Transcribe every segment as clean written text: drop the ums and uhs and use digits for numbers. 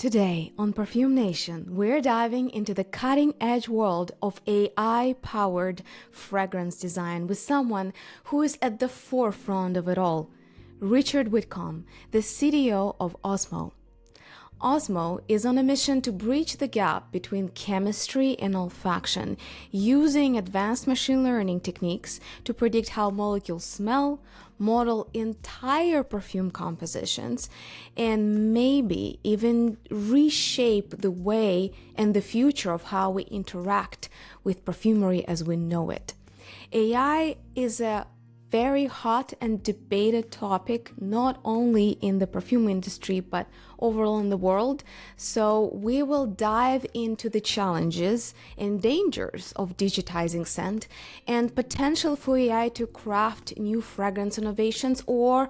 Today on Perfume Nation, we're diving into the cutting-edge world of AI-powered fragrance design with someone who is at the forefront of it all, Richard Whitcomb, the CTO of Osmo. Osmo is on a mission to bridge the gap between chemistry and olfaction, using advanced machine learning techniques to predict how molecules smell, model entire perfume compositions, and maybe even reshape the way and the future of how we interact with perfumery as we know it. AI is a very hot and debated topic, not only in the perfume industry, but overall in the world. So we will dive into the challenges and dangers of digitizing scent and potential for AI to craft new fragrance innovations or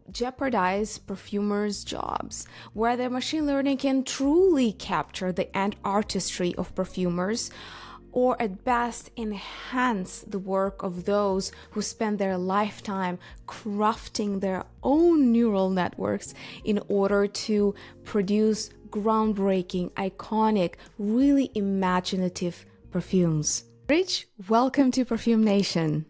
jeopardize perfumers' jobs, where the machine learning can truly capture the end artistry of perfumers, or at best enhance the work of those who spend their lifetime crafting their own neural networks in order to produce groundbreaking, iconic, really imaginative perfumes. Rich, welcome to Perfume Nation.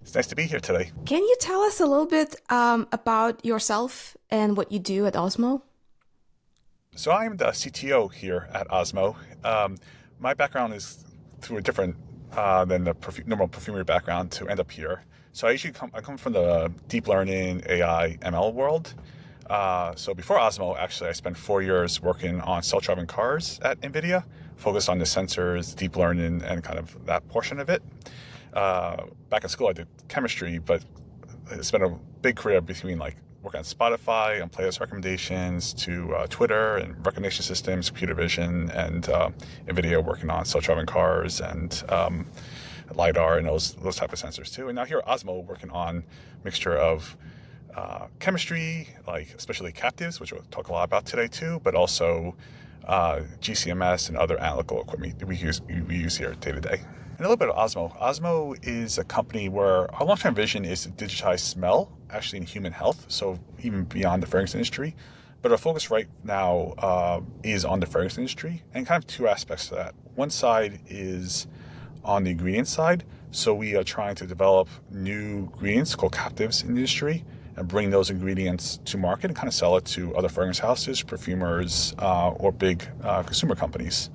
It's nice to be here today. Can you tell us a little bit about yourself and what you do at Osmo? So I'm the CTO here at Osmo. My background is through a different than the normal perfumery background to end up here. So I come from the deep learning AI ML world. So before Osmo, actually, I spent 4 years working on self-driving cars at NVIDIA, focused on the sensors, deep learning, and kind of that portion of it. Back in school, I did chemistry, but I spent a big career between working on Spotify, on playlist recommendations, to Twitter and recommendation systems, computer vision, and NVIDIA working on self-driving cars and LiDAR and those type of sensors too. And now here at Osmo, working on mixture of chemistry, especially captives, which we'll talk a lot about today too, but also GCMS and other analytical equipment we use here day to day. And a little bit of Osmo. Osmo is a company where our long-term vision is to digitize smell, actually in human health, so even beyond the fragrance industry. But our focus right now is on the fragrance industry, and kind of two aspects to that. One side is on the ingredient side. So we are trying to develop new ingredients called captives in the industry and bring those ingredients to market and kind of sell it to other fragrance houses, perfumers, or big consumer companies.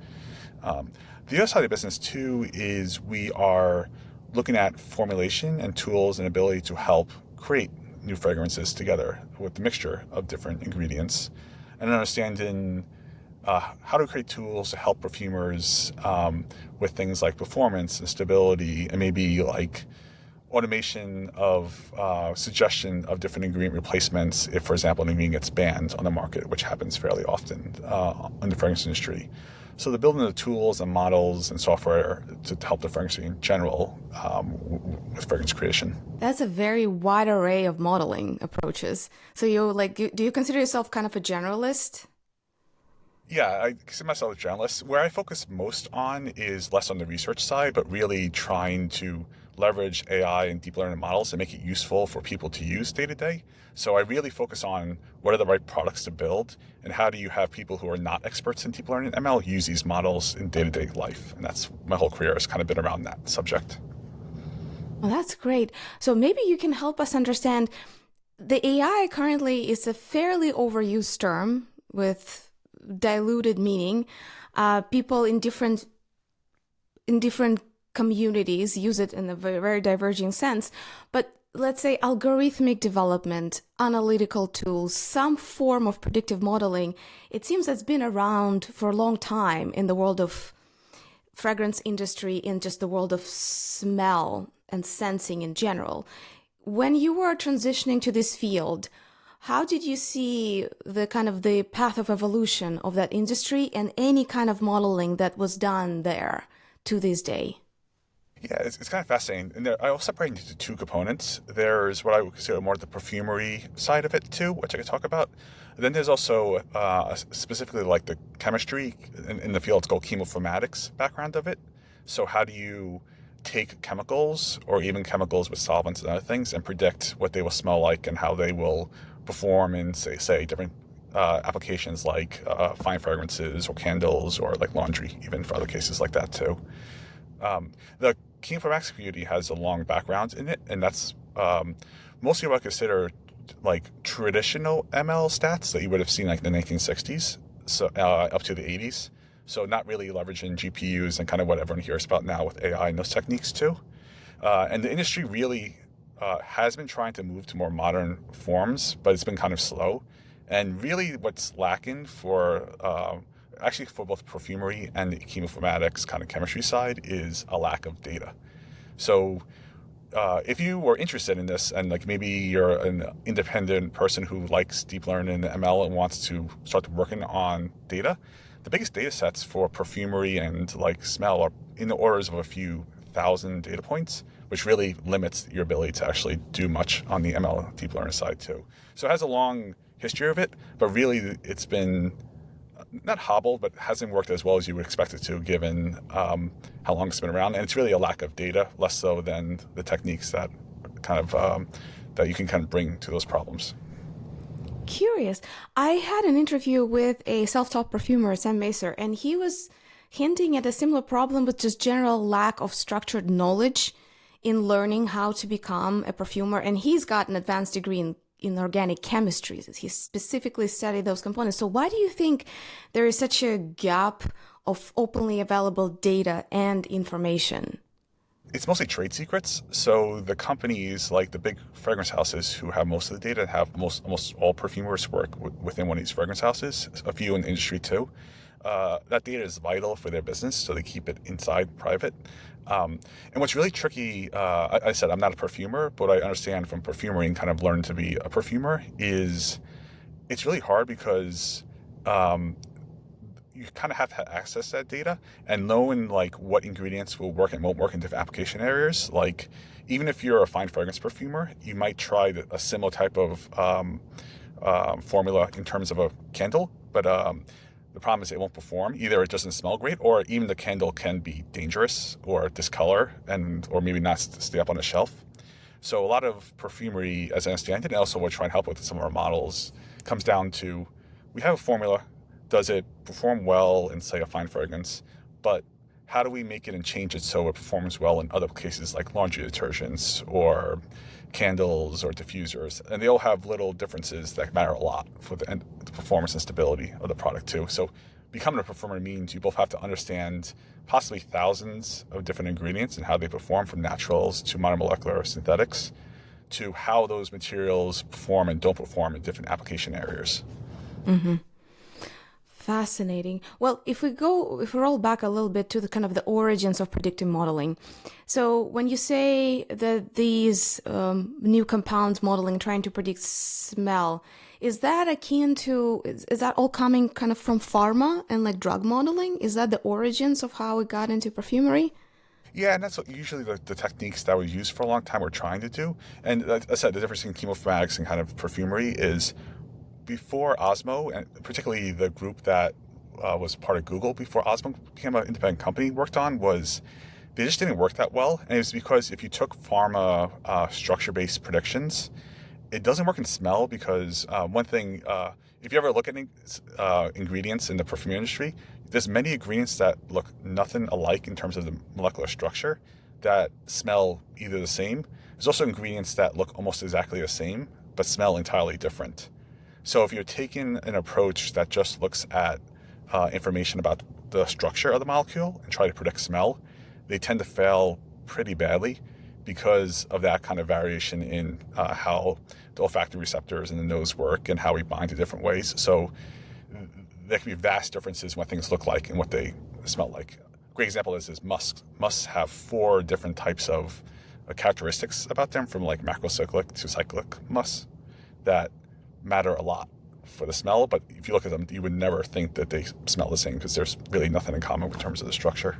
The other side of the business too is we are looking at formulation and tools and ability to help create new fragrances together with the mixture of different ingredients, and understanding how to create tools to help perfumers with things like performance and stability, and maybe automation of suggestion of different ingredient replacements if, for example, an ingredient gets banned on the market, which happens fairly often in the fragrance industry. So they're building the tools and models and software to help the fragrance in general with fragrance creation. That's a very wide array of modeling approaches. So do you consider yourself kind of a generalist? Yeah, I consider myself a generalist. Where I focus most on is less on the research side, but really trying to leverage AI and deep learning models and make it useful for people to use day to day. So I really focus on what are the right products to build, and how do you have people who are not experts in deep learning ML use these models in day-to-day life. And that's my whole career has kind of been around that subject. Well, that's great. So maybe you can help us understand, the AI currently is a fairly overused term with diluted meaning. People in different communities use it in a very, very diverging sense. But let's say algorithmic development, analytical tools, some form of predictive modeling, it seems that's been around for a long time in the world of fragrance industry, in just the world of smell and sensing in general. When you were transitioning to this field, how did you see the path of evolution of that industry and any kind of modeling that was done there to this day? Yeah, it's kind of fascinating. And I will separate into two components. There's what I would consider more the perfumery side of it too, which I could talk about. And then there's also specifically the chemistry in the field, it's called chemoformatics background of it. So how do you take chemicals or even chemicals with solvents and other things and predict what they will smell like and how they will perform in say different applications like fine fragrances or candles or like laundry, even for other cases like that too. The chemoinformatics community has a long background in it, and that's mostly what I consider like traditional ML stats that you would have seen like in the 1960s, so up to the 80s. So not really leveraging GPUs and kind of what everyone hears about now with AI and those techniques too. And the industry really has been trying to move to more modern forms, but it's been kind of slow. And really what's lacking for actually for both perfumery and the chemoinformatics kind of chemistry side is a lack of data. So if you were interested in this and like maybe you're an independent person who likes deep learning and ML and wants to start working on data, the biggest data sets for perfumery and like smell are in the orders of a few thousand data points, which really limits your ability to actually do much on the ML deep learning side too. So it has a long history of it, but really it's been not hobbled, but hasn't worked as well as you would expect it to, given how long it's been around. And it's really a lack of data, less so than the techniques that kind of that you can kind of bring to those problems. Curious. I had an interview with a self-taught perfumer, Sam Macer, and he was hinting at a similar problem with just general lack of structured knowledge in learning how to become a perfumer. And he's got an advanced degree in organic chemistry. He specifically studied those components. So why do you think there is such a gap of openly available data and information? It's mostly trade secrets. So the companies like the big fragrance houses who have most of the data have almost all perfumers work within one of these fragrance houses, a few in the industry too. That data is vital for their business, so they keep it inside private. And what's really tricky, I said I'm not a perfumer, but I understand from perfumery and kind of learned to be a perfumer is it's really hard because you kind of have to access that data and knowing like what ingredients will work and won't work in different application areas. Like even if you're a fine fragrance perfumer, you might try a similar type of formula in terms of a candle, but the problem is it won't perform. Either it doesn't smell great, or even the candle can be dangerous or discolor and or maybe not stay up on the shelf. So a lot of perfumery, as I understand it, and also what we're trying to help with some of our models, comes down to we have a formula. Does it perform well in, say, a fine fragrance? But how do we make it and change it so it performs well in other cases like laundry detergents or candles or diffusers? And they all have little differences that matter a lot for the performance and stability of the product too. So becoming a perfumer means you both have to understand possibly thousands of different ingredients and how they perform, from naturals to monomolecular synthetics, to how those materials perform and don't perform in different application areas. Mm-hmm. Fascinating. Well, if we roll back a little bit to the kind of the origins of predictive modeling. So when you say that these new compounds modeling trying to predict smell, is that akin to, is that all coming kind of from pharma and like drug modeling? Is that the origins of how it got into perfumery? Yeah, and that's what usually the techniques that we used for a long time we're trying to do. And like I said, the difference in chemoinformatics and kind of perfumery is before Osmo, and particularly the group that was part of Google before Osmo became an independent company, worked on was they just didn't work that well. And it was because if you took pharma structure-based predictions, it doesn't work in smell because one thing, if you ever look at ingredients in the perfume industry, there's many ingredients that look nothing alike in terms of the molecular structure that smell either the same. There's also ingredients that look almost exactly the same but smell entirely different. So if you're taking an approach that just looks at information about the structure of the molecule and try to predict smell, they tend to fail pretty badly because of that kind of variation in how the olfactory receptors in the nose work and how we bind to different ways. So there can be vast differences in what things look like and what they smell like. A great example is musk. Musks have 4 different types of characteristics about them, from like macrocyclic to cyclic musks, that matter a lot for the smell, but if you look at them, you would never think that they smell the same because there's really nothing in common in terms of the structure.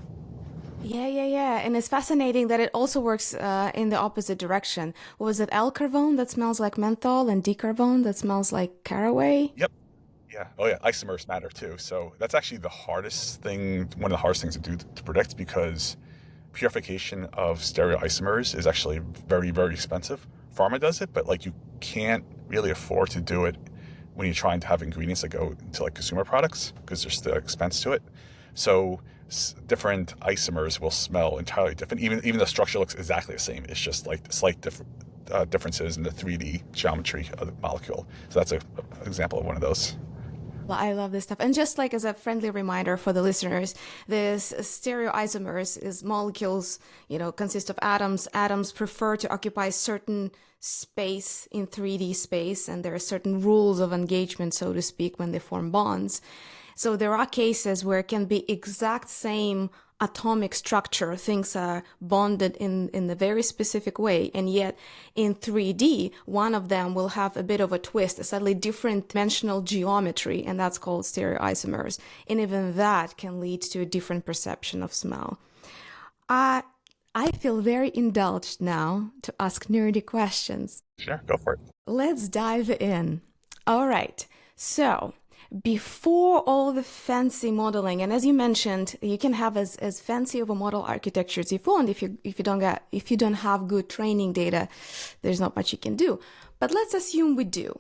Yeah. And it's fascinating that it also works in the opposite direction. What was it, L-carvone that smells like menthol and D-carvone that smells like caraway? Yep. Yeah. Oh yeah. Isomers matter too. So that's actually the hardest thing, one of the hardest things to do to predict, because purification of stereoisomers is actually very, very expensive. Pharma does it, but like you can't really afford to do it when you're trying to have ingredients that go into like consumer products because there's the expense to it. So different isomers will smell entirely different. Even the structure looks exactly the same. It's just like slight differences in the 3D geometry of the molecule. So that's an example of one of those. Well, I love this stuff. And just like as a friendly reminder for the listeners, this stereoisomers is molecules, consist of atoms. Atoms prefer to occupy certain space in 3D space, and there are certain rules of engagement, so to speak, when they form bonds. So there are cases where it can be exact same atomic structure. Things are bonded in a very specific way. And yet in 3D, one of them will have a bit of a twist, a slightly different dimensional geometry, and that's called stereoisomers. And even that can lead to a different perception of smell. I feel very indulged now to ask nerdy questions. Sure, go for it. Let's dive in. All right. So before all the fancy modeling, and as you mentioned, you can have as fancy of a model architecture as you want. If you don't have good training data, there's not much you can do. But let's assume we do.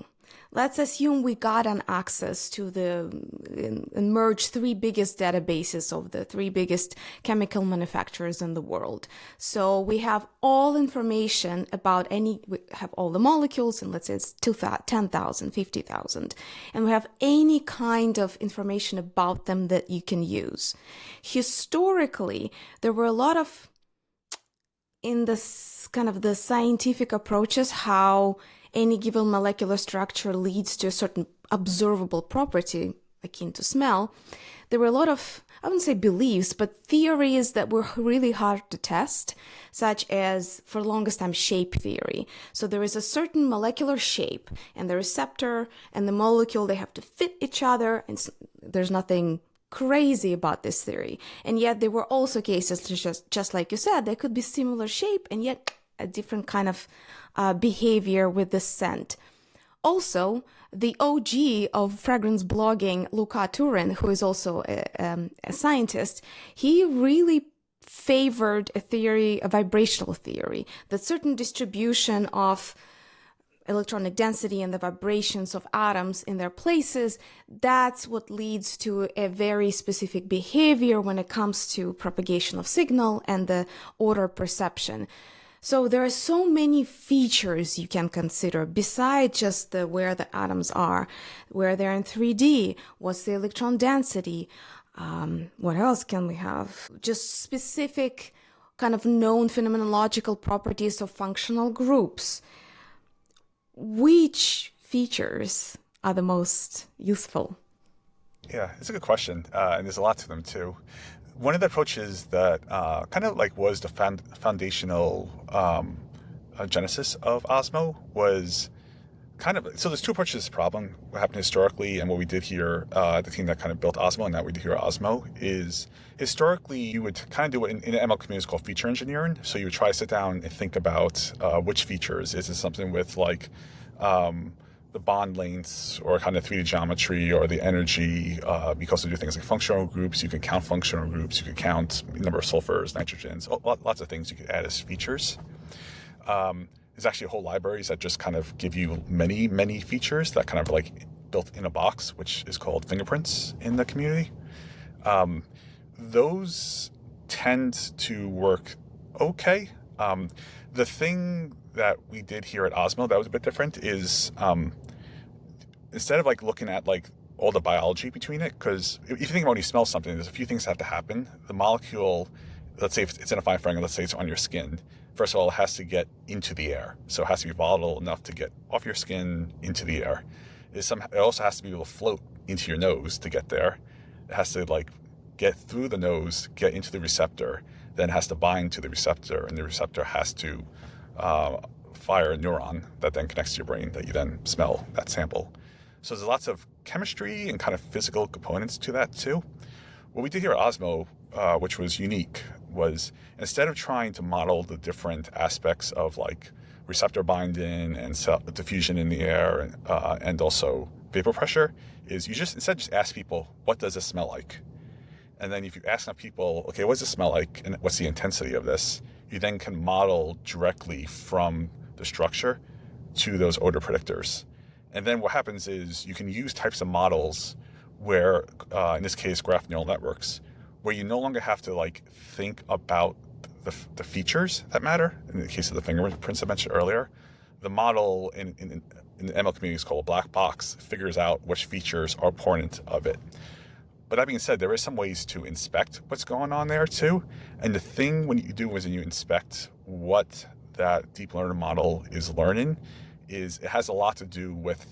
Let's assume we got an access to and merge three biggest databases of the three biggest chemical manufacturers in the world. So we have all information about we have all the molecules, and let's say it's 10,000, 50,000. And we have any kind of information about them that you can use. Historically, there were a lot of, in this kind of the scientific approaches, how any given molecular structure leads to a certain observable property akin to smell. There were a lot of, I wouldn't say beliefs, but theories that were really hard to test, such as, for the longest time, shape theory. So there is a certain molecular shape, and the receptor and the molecule, they have to fit each other, and there's nothing crazy about this theory. And yet there were also cases, just like you said, there could be similar shape, and yet a different kind of behavior with the scent. Also, the OG of fragrance blogging, Luca Turin, who is also a scientist, he really favored a vibrational theory, that certain distribution of electronic density and the vibrations of atoms in their places, that's what leads to a very specific behavior when it comes to propagation of signal and the odor perception. So there are so many features you can consider besides just where the atoms are, where they're in 3D, what's the electron density, what else can we have? Just specific kind of known phenomenological properties of functional groups. Which features are the most useful? Yeah, it's a good question, and there's a lot to them too. One of the approaches that kind of like was the foundational genesis of Osmo was kind of, so there's two approaches to this problem. What happened historically and what we did here, the team that kind of built Osmo and that we do here at Osmo, is historically you would kind of do what in the ML community is called feature engineering. So you would try to sit down and think about which features. Is it something with like the bond lengths or kind of 3D geometry or the energy? You can also do things like functional groups. You can count functional groups. You could count number of sulfurs, nitrogens, lots of things you could add as features. There's actually a whole libraries that just kind of give you many, many features that kind of like built in a box, which is called fingerprints in the community. Those tend to work okay. The thing that we did here at Osmo that was a bit different is instead of like looking at like all the biology between it, because if you think about when you smell something, there's a few things that have to happen. The molecule, let's say if it's in a fine fragrance, let's say it's on your skin. First of all, it has to get into the air. So it has to be volatile enough to get off your skin into the air. It also has to be able to float into your nose to get there. It has to like get through the nose, get into the receptor, then it has to bind to the receptor, and the receptor has to fire a neuron that then connects to your brain that you then smell that sample. So there's lots of chemistry and kind of physical components to that too. What we did here at Osmo, which was unique, was instead of trying to model the different aspects of like receptor binding and diffusion in the air and also vapor pressure, is you just instead just ask people, what does this smell like? And then if you ask enough people, okay, what does this smell like and what's the intensity of this, you then can model directly from the structure to those odor predictors. And then what happens is you can use types of models where, in this case, graph neural networks, where you no longer have to like think about the features that matter. In the case of the fingerprints I mentioned earlier, the model in the ML community is called a black box, figures out which features are important of it. But that being said, there is some ways to inspect what's going on there too. And the thing when you do is when you inspect what that deep learning model is learning is it has a lot to do with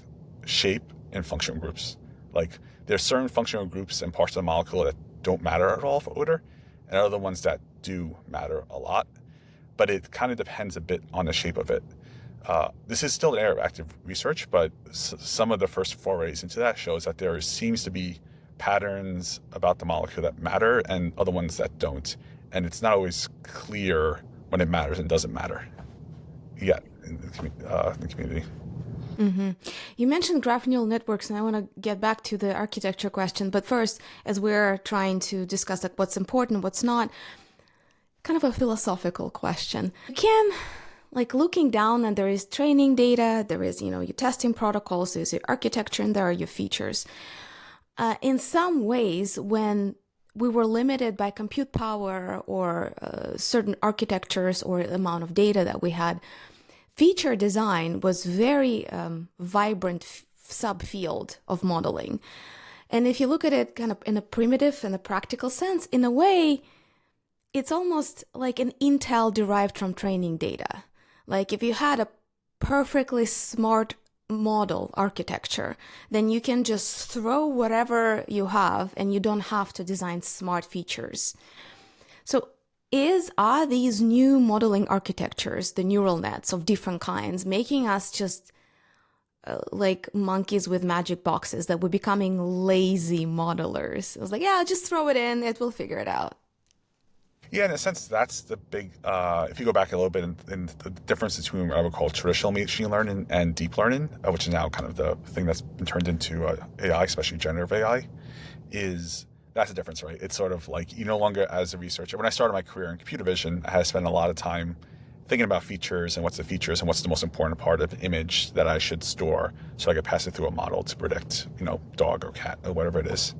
shape and functional groups. Like there's certain functional groups and parts of the molecule that don't matter at all for odor, and other ones that do matter a lot. But it kind of depends a bit on the shape of it. This is still an area of active research, but some of the first forays into that shows that there seems to be patterns about the molecule that matter and other ones that don't. And it's not always clear when it matters and doesn't matter yet in the community. Mm-hmm. You mentioned graph neural networks, and I want to get back to the architecture question. But first, as we're trying to discuss like what's important, what's not, kind of a philosophical question. You can, like looking down, and there is training data, there is, your testing protocols, there's your architecture, and there are your features. In some ways, when we were limited by compute power or certain architectures or amount of data that we had, feature design was very vibrant subfield of modeling. And if you look at it kind of in a primitive and a practical sense, in a way, it's almost like an intel derived from training data. Like if you had a perfectly smart model architecture, then you can just throw whatever you have and you don't have to design smart features. So are these new modeling architectures, the neural nets of different kinds, making us just like monkeys with magic boxes, that we're becoming lazy modelers? I was like, yeah, just throw it in, it will figure it out. Yeah, in a sense, that's the big, if you go back a little bit in the difference between what I would call traditional machine learning and deep learning, which is now kind of the thing that's been turned into AI, especially generative AI, that's the difference, right? It's sort of like you no longer, as a researcher, when I started my career in computer vision, I had to spend a lot of time thinking about features and what's the features and what's the most important part of the image that I should store so I could pass it through a model to predict, dog or cat or whatever it is.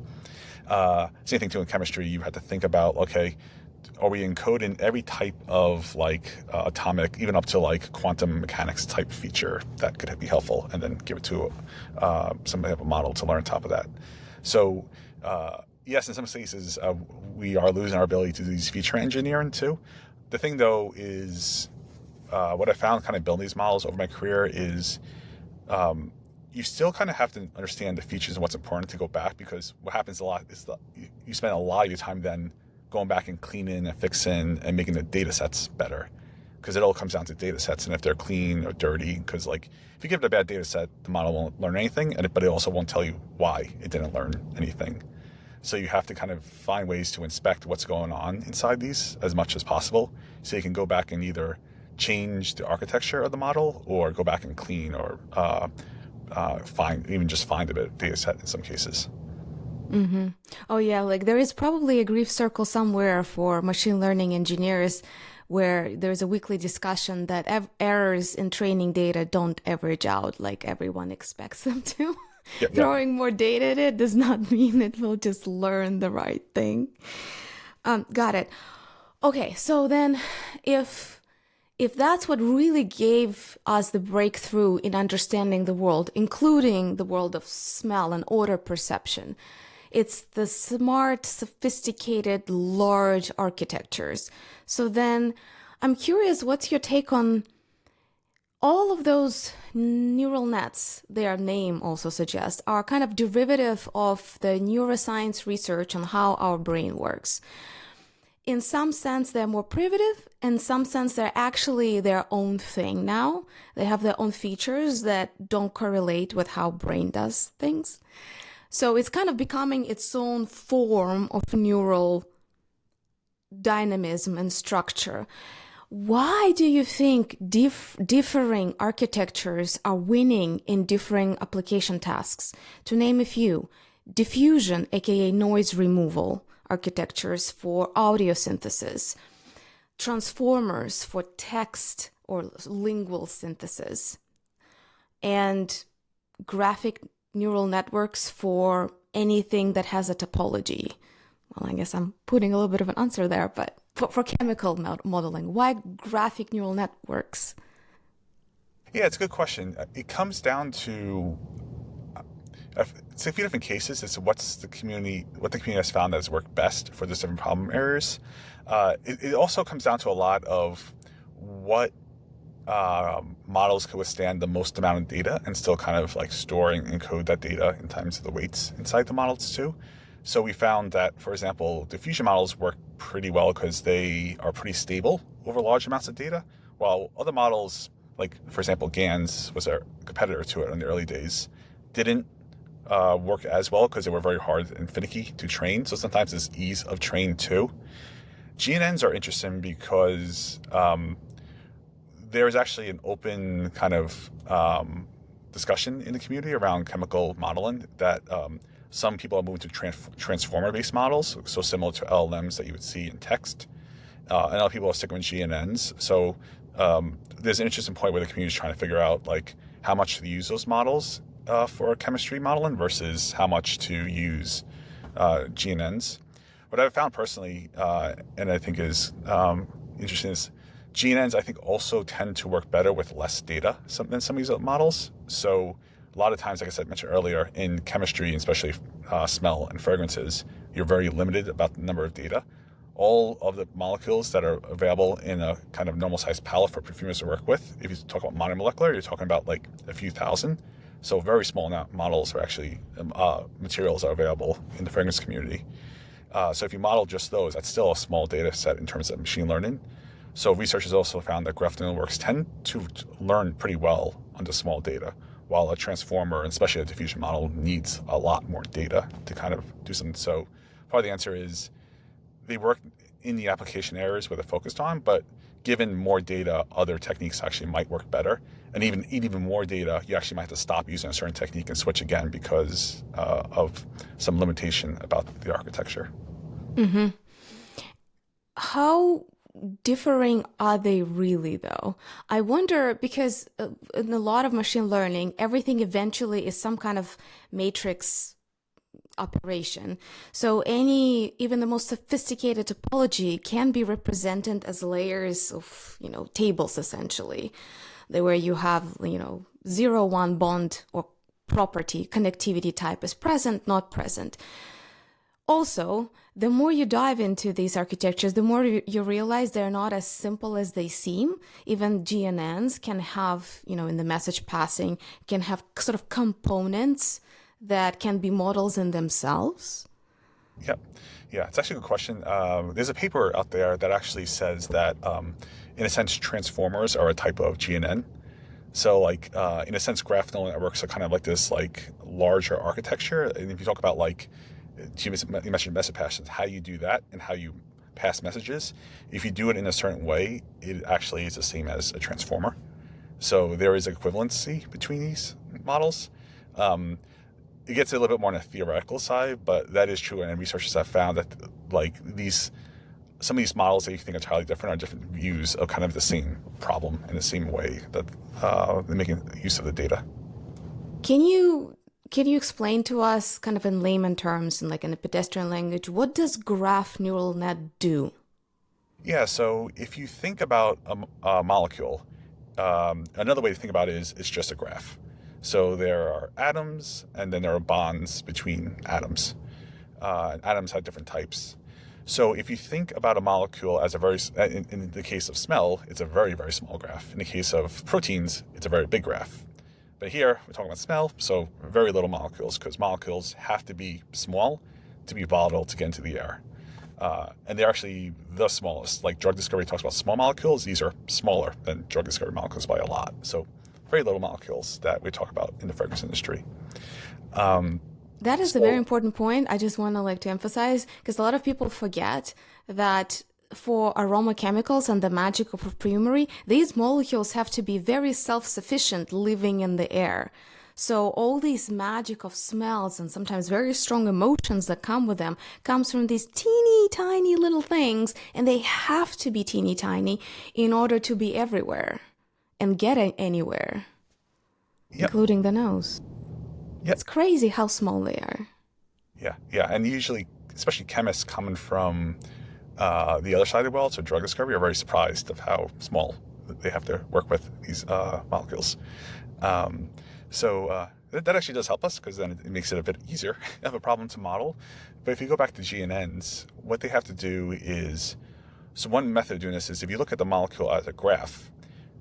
Same thing too in chemistry. You have to think about, okay, are we encoding every type of atomic, even up to like quantum mechanics type feature that could be helpful, and then give it to somebody have a model to learn on top of that. So yes, in some cases we are losing our ability to do these feature engineering too. The thing though is what I found kind of building these models over my career is you still kind of have to understand the features and what's important to go back, because what happens a lot is you spend a lot of your time then going back and cleaning and fixing and making the data sets better, because it all comes down to data sets and if they're clean or dirty. Because like if you give it a bad data set, the model won't learn anything, but it also won't tell you why it didn't learn anything. So you have to kind of find ways to inspect what's going on inside these as much as possible, so you can go back and either change the architecture of the model or go back and clean or find a bit of data set in some cases. Mm-hmm. Oh yeah, like there is probably a grief circle somewhere for machine learning engineers where there's a weekly discussion that errors in training data don't average out like everyone expects them to. Yep. Throwing more data at it does not mean it will just learn the right thing. Got it. Okay, so then if that's what really gave us the breakthrough in understanding the world, including the world of smell and odor perception, it's the smart, sophisticated, large architectures. So then I'm curious, what's your take on all of those neural nets? Their name also suggests are kind of derivative of the neuroscience research on how our brain works. In some sense, they're more primitive. In some sense, they're actually their own thing now. They have their own features that don't correlate with how brain does things. So it's kind of becoming its own form of neural dynamism and structure. Why do you think differing architectures are winning in differing application tasks? To name a few, diffusion, aka noise removal architectures for audio synthesis, transformers for text or lingual synthesis, and graphic neural networks for anything that has a topology? Well, I guess I'm putting a little bit of an answer there, but for chemical modeling, why graphic neural networks? Yeah, it's a good question. It comes down to it's a few different cases. It's what the community has found that has worked best for those different problem areas. It also comes down to a lot of what models can withstand the most amount of data and still kind of like store and encode that data in terms of the weights inside the models too. So we found that, for example, diffusion models work pretty well because they are pretty stable over large amounts of data, while other models, like for example, GANs was a competitor to it in the early days, didn't work as well because they were very hard and finicky to train. So sometimes it's ease of train too. GNNs are interesting because there is actually an open kind of discussion in the community around chemical modeling that some people are moving to transformer-based models, so similar to LLMs that you would see in text. And other people are sticking with GNNs. So there's an interesting point where the community is trying to figure out like how much to use those models for chemistry modeling versus how much to use GNNs. What I've found personally, and I think is interesting, is GNNs I think also tend to work better with less data than some of these other models. So a lot of times, like I mentioned earlier, in chemistry, especially smell and fragrances, you're very limited about the number of data. All of the molecules that are available in a kind of normal sized palette for perfumers to work with, if you talk about monomolecular, you're talking about like a few thousand. So very small models are actually materials are available in the fragrance community. So if you model just those, that's still a small data set in terms of machine learning. So researchers also found that graph neural networks tend to learn pretty well on the small data, while a transformer, and especially a diffusion model, needs a lot more data to kind of do something. So part of the answer is they work in the application areas where they're focused on, but given more data, other techniques actually might work better. And even more data, you actually might have to stop using a certain technique and switch again because of some limitation about the architecture. Mm-hmm. How differing are they really, though? I wonder because in a lot of machine learning, everything eventually is some kind of matrix operation. So even the most sophisticated topology can be represented as layers of, tables essentially, where you have, 0, 1 bond or property, connectivity type is present, not present. Also, the more you dive into these architectures, the more you realize they're not as simple as they seem. Even GNNs can have, in the message passing, can have sort of components that can be models in themselves. Yep. Yeah, it's actually a good question. There's a paper out there that actually says that, in a sense, transformers are a type of GNN. So, like, in a sense, graph neural networks are kind of like this, like, larger architecture. And if you talk about, like, you mentioned message passing, how you do that and how you pass messages. If you do it in a certain way, it actually is the same as a transformer. So there is equivalency between these models. It gets a little bit more on the theoretical side, but that is true. And researchers have found that like some of these models that you think are entirely different are different views of kind of the same problem in the same way that they're making use of the data. Can you explain to us, kind of in layman terms and like in a pedestrian language, what does graph neural net do? Yeah, so if you think about a molecule, another way to think about it is it's just a graph. So there are atoms, and then there are bonds between atoms. Atoms have different types. So if you think about a molecule as in the case of smell, it's a very, very small graph. In the case of proteins, it's a very big graph. But here, we're talking about smell, so very little molecules, because molecules have to be small to be volatile to get into the air. And they're actually the smallest. Like drug discovery talks about small molecules, these are smaller than drug discovery molecules by a lot. So very little molecules that we talk about in the fragrance industry. That is a very important point. I just want to emphasize, because a lot of people forget that for aroma chemicals and the magic of perfumery, these molecules have to be very self-sufficient living in the air. So all these magic of smells and sometimes very strong emotions that come with them comes from these teeny tiny little things, and they have to be teeny tiny in order to be everywhere and get anywhere, Yep. including the nose. Yeah, It's crazy how small they are. yeah. And usually, especially chemists coming from the other side of the world, so drug discovery, are very surprised of how small they have to work with these molecules. Um, that actually does help us because then it makes it a bit easier of a problem to model. But if you go back to GNNs, what they have to do is, so one method of doing this is if you look at the molecule as a graph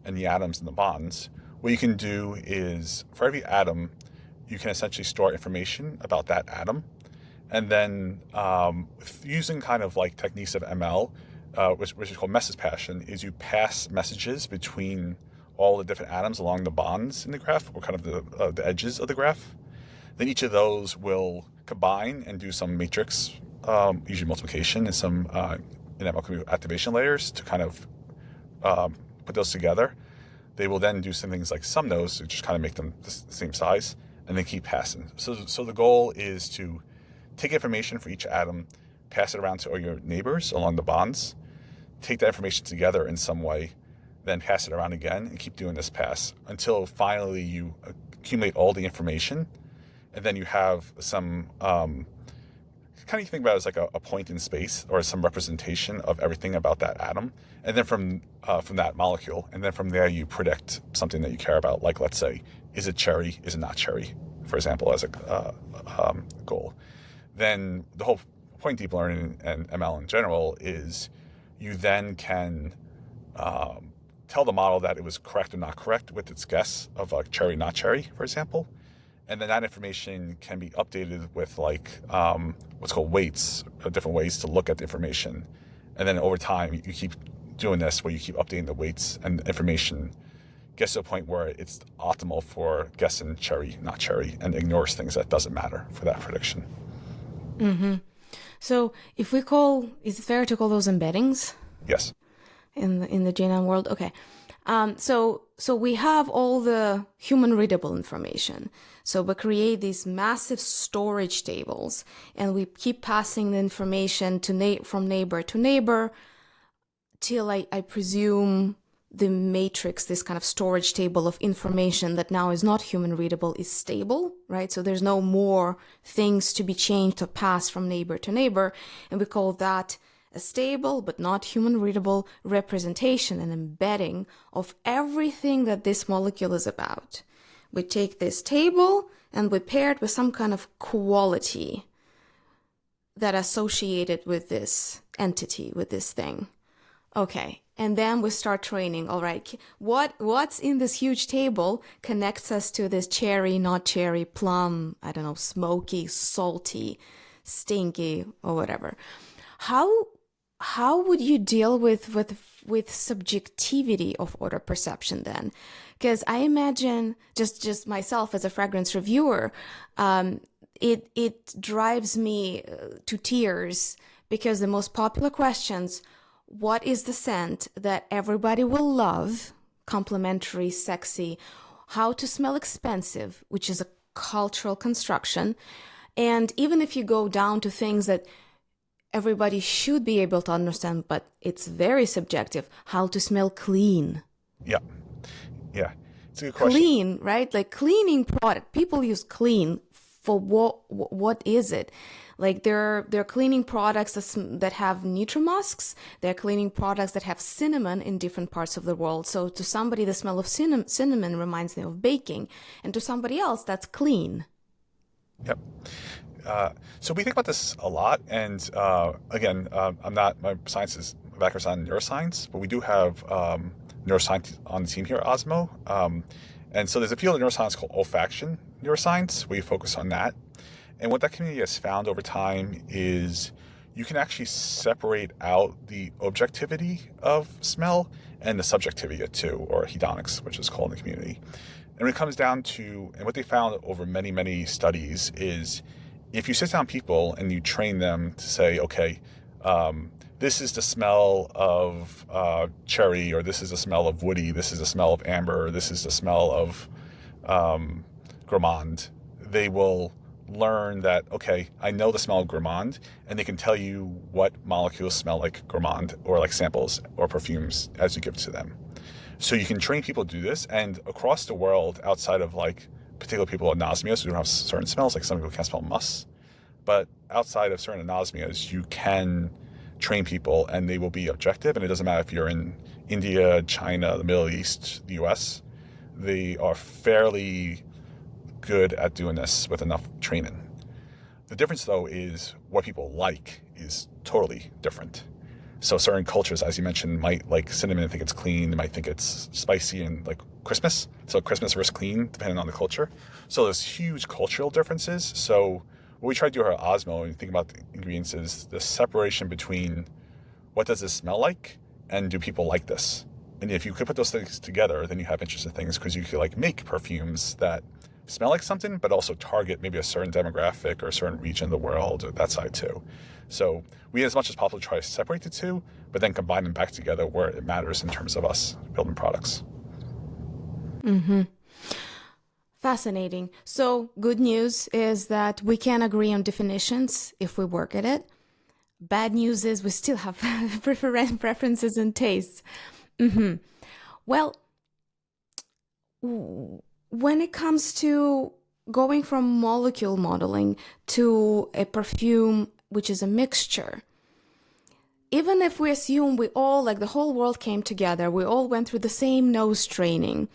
and the atoms and the bonds, what you can do is for every atom, you can essentially store information about that atom. And then using kind of like techniques of ML, which is called message passion, is you pass messages between all the different atoms along the bonds in the graph, or kind of the edges of the graph. Then each of those will combine and do some matrix, usually multiplication, and some activation layers to kind of put those together. They will then do some things like sum those to just kind of make them the same size, and then keep passing. So the goal is to take information for each atom, pass it around to all your neighbors along the bonds, take that information together in some way, then pass it around again, and keep doing this pass until finally you accumulate all the information, and then you have some kind of think about it as like a point in space or some representation of everything about that atom, and then from that molecule, and then from there you predict something that you care about, like let's say, is it cherry, is it not cherry, for example, as a goal. Then the whole point deep learning and ML in general is you then can tell the model that it was correct or not correct with its guess of like cherry, not cherry, for example. And then that information can be updated with like what's called weights, different ways to look at the information. And then over time, you keep doing this where you keep updating the weights, and information gets to a point where it's optimal for guessing cherry, not cherry, and ignores things that doesn't matter for that prediction. Mm-hmm. So if we is it fair to call those embeddings? Yes. In the GNN world? Okay. So we have all the human readable information. So we create these massive storage tables, and we keep passing the information from neighbor to neighbor till I presume the matrix, this kind of storage table of information that now is not human readable, is stable, right? So there's no more things to be changed or passed from neighbor to neighbor. And we call that a stable but not human readable representation and embedding of everything that this molecule is about. We take this table and we pair it with some kind of quality that associated with this entity, with this thing. Okay, and then we start training. All right, what's in this huge table connects us to this cherry, not cherry, plum, I don't know, smoky, salty, stinky, or whatever. How would you deal with subjectivity of odor perception then? Because I imagine just myself as a fragrance reviewer, it drives me to tears, because the most popular questions: what is the scent that everybody will love? Complimentary, sexy. How to smell expensive, which is a cultural construction. And even if you go down to things that everybody should be able to understand, but it's very subjective: how to smell clean. Yeah. It's a good question. Clean, right? Like cleaning product. People use clean for what is it? Like there are cleaning products that have nitro-musks. There are cleaning products that have cinnamon in different parts of the world. So to somebody, the smell of cinnamon reminds them of baking. And to somebody else, that's clean. Yep. So we think about this a lot, and again, my background is on neuroscience, but we do have neuroscience on the team here at Osmo, and so there's a field of neuroscience called Olfaction neuroscience. We focus on that, and what that community has found over time is you can actually separate out the objectivity of smell and the subjectivity of too, or hedonics, which is called in the community. And when it comes down to, and what they found over many, many studies is, if you sit down people and you train them to say, okay, this is the smell of cherry, or this is the smell of woody, this is the smell of amber, or this is the smell of gourmand, they will learn that, okay, I know the smell of gourmand, and they can tell you what molecules smell like gourmand, or like samples or perfumes as you give it to them. So you can train people to do this, and across the world, outside of like particular people anosmias who don't have certain smells, like some people can't smell musk. But outside of certain anosmias, you can train people and they will be objective. And it doesn't matter if you're in India, China, the Middle East, the US, they are fairly good at doing this with enough training. The difference, though, is what people like is totally different. So certain cultures, as you mentioned, might like cinnamon and think it's clean. They might think it's spicy and like Christmas. So Christmas versus clean, depending on the culture. So there's huge cultural differences. So what we try to do at Osmo and think about the ingredients is the separation between what does this smell like and do people like this? And if you could put those things together, then you have interesting things because you could like make perfumes that smell like something, but also target maybe a certain demographic or a certain region of the world or that side too. So we, as much as possible, try to separate the two, but then combine them back together where it matters in terms of us building products. Mm-hmm. Fascinating. So good news is that we can agree on definitions if we work at it. Bad news is we still have preferences and tastes. Mm-hmm. Well, when it comes to going from molecule modeling to a perfume, which is a mixture, even if we assume we all, like the whole world came together, we all went through the same nose training,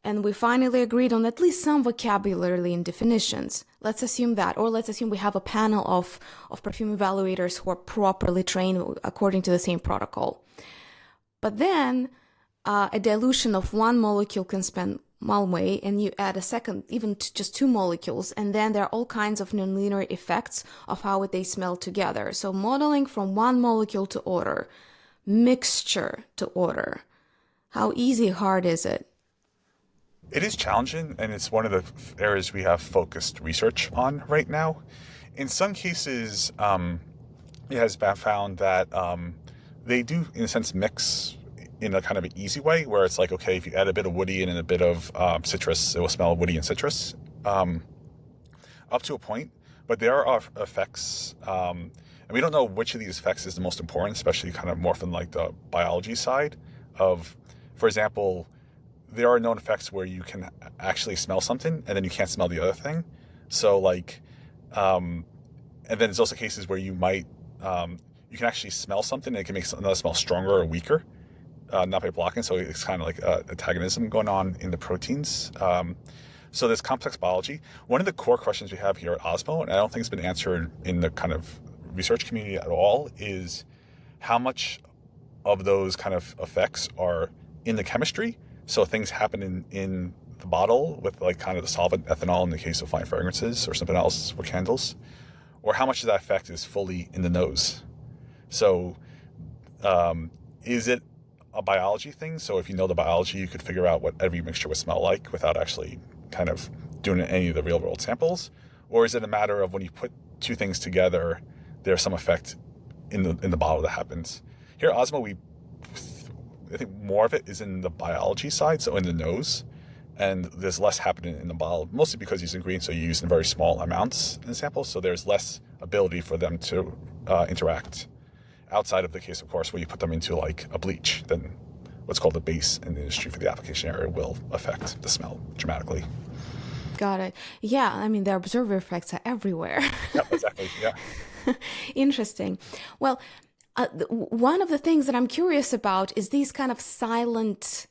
and we finally agreed on at least some vocabulary and definitions. Let's assume that, or let's assume we have a panel of perfume evaluators who are properly trained according to the same protocol. But then a dilution of one molecule can spend one way, and you add a second, even just two molecules, and then there are all kinds of nonlinear effects of how they smell together. So modeling from one molecule to order, mixture to order. How easy, hard is it? It is challenging, and it's one of the areas we have focused research on right now. In some cases, it has been found that they do, in a sense, mix in a kind of an easy way, where it's like, okay, if you add a bit of woody and a bit of citrus, it will smell woody and citrus, up to a point. But there are effects, and we don't know which of these effects is the most important, especially kind of more from like the biology side of, for example, there are known effects where you can actually smell something and then you can't smell the other thing. So like, and then there's also cases where you might, you can actually smell something and it can make another smell stronger or weaker, not by blocking. So it's kind of like antagonism going on in the proteins. So there's complex biology. One of the core questions we have here at Osmo, and I don't think it's been answered in the kind of research community at all, is how much of those kind of effects are in the chemistry. So things happen in the bottle with like kind of the solvent ethanol in the case of fine fragrances or something else for candles, or how much of that effect is fully in the nose. So is it a biology thing? So if you know the biology, you could figure out what every mixture would smell like without actually kind of doing any of the real world samples? Or is it a matter of when you put two things together, there's some effect in the bottle that happens? Here at Osmo, I think more of it is in the biology side, so in the nose, and there's less happening in the bottle, mostly because these ingredients are used in very small amounts in samples, so there's less ability for them to interact. Outside of the case, of course, where you put them into like a bleach, then what's called the base in the industry for the application area will affect the smell dramatically. Got it. Yeah, I mean, the observer effects are everywhere. Yeah, exactly, yeah. Interesting. Well, one of the things that I'm curious about is these kind of silent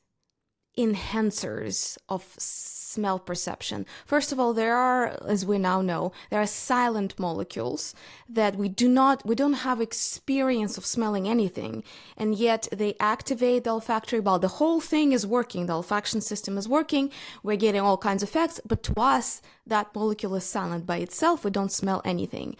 enhancers of smell perception. First of all, there are, as we now know, there are silent molecules that we don't have experience of smelling anything, and yet they activate the olfactory bulb. The whole thing is working. The olfaction system is working. We're getting all kinds of effects, but to us, that molecule is silent by itself. We don't smell anything.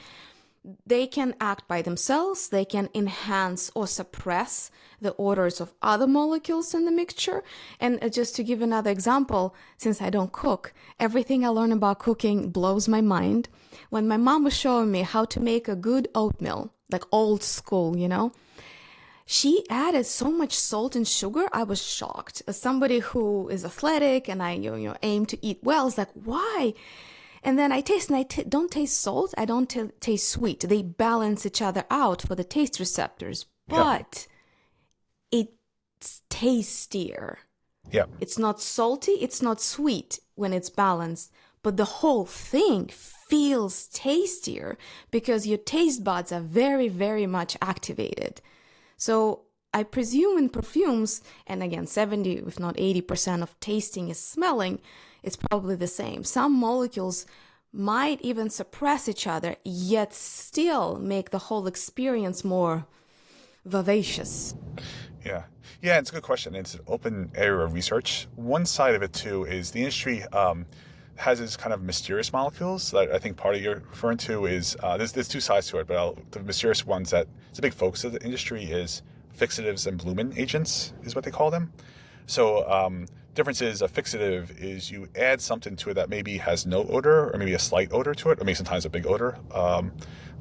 They can act by themselves, they can enhance or suppress the odors of other molecules in the mixture. And just to give another example, since I don't cook, everything I learn about cooking blows my mind. When my mom was showing me how to make a good oatmeal, like old school, she added so much salt and sugar, I was shocked. As somebody who is athletic and I aim to eat well, it's like, why? And then I taste, and don't taste salt, I don't taste sweet. They balance each other out for the taste receptors, but it's tastier. Yeah. It's not salty, it's not sweet when it's balanced, but the whole thing feels tastier because your taste buds are very, very much activated. So I presume in perfumes, and again, 70, if not 80% of tasting is smelling, it's probably the same. Some molecules might even suppress each other, yet still make the whole experience more vivacious. Yeah. Yeah, it's a good question. It's an open area of research. One side of it, too, is the industry has these kind of mysterious molecules that I think part of you're referring to is there's two sides to it, but the mysterious ones that it's a big focus of the industry is fixatives and blooming agents, is what they call them. So, difference is a fixative is you add something to it that maybe has no odor or maybe a slight odor to it, or maybe sometimes a big odor. I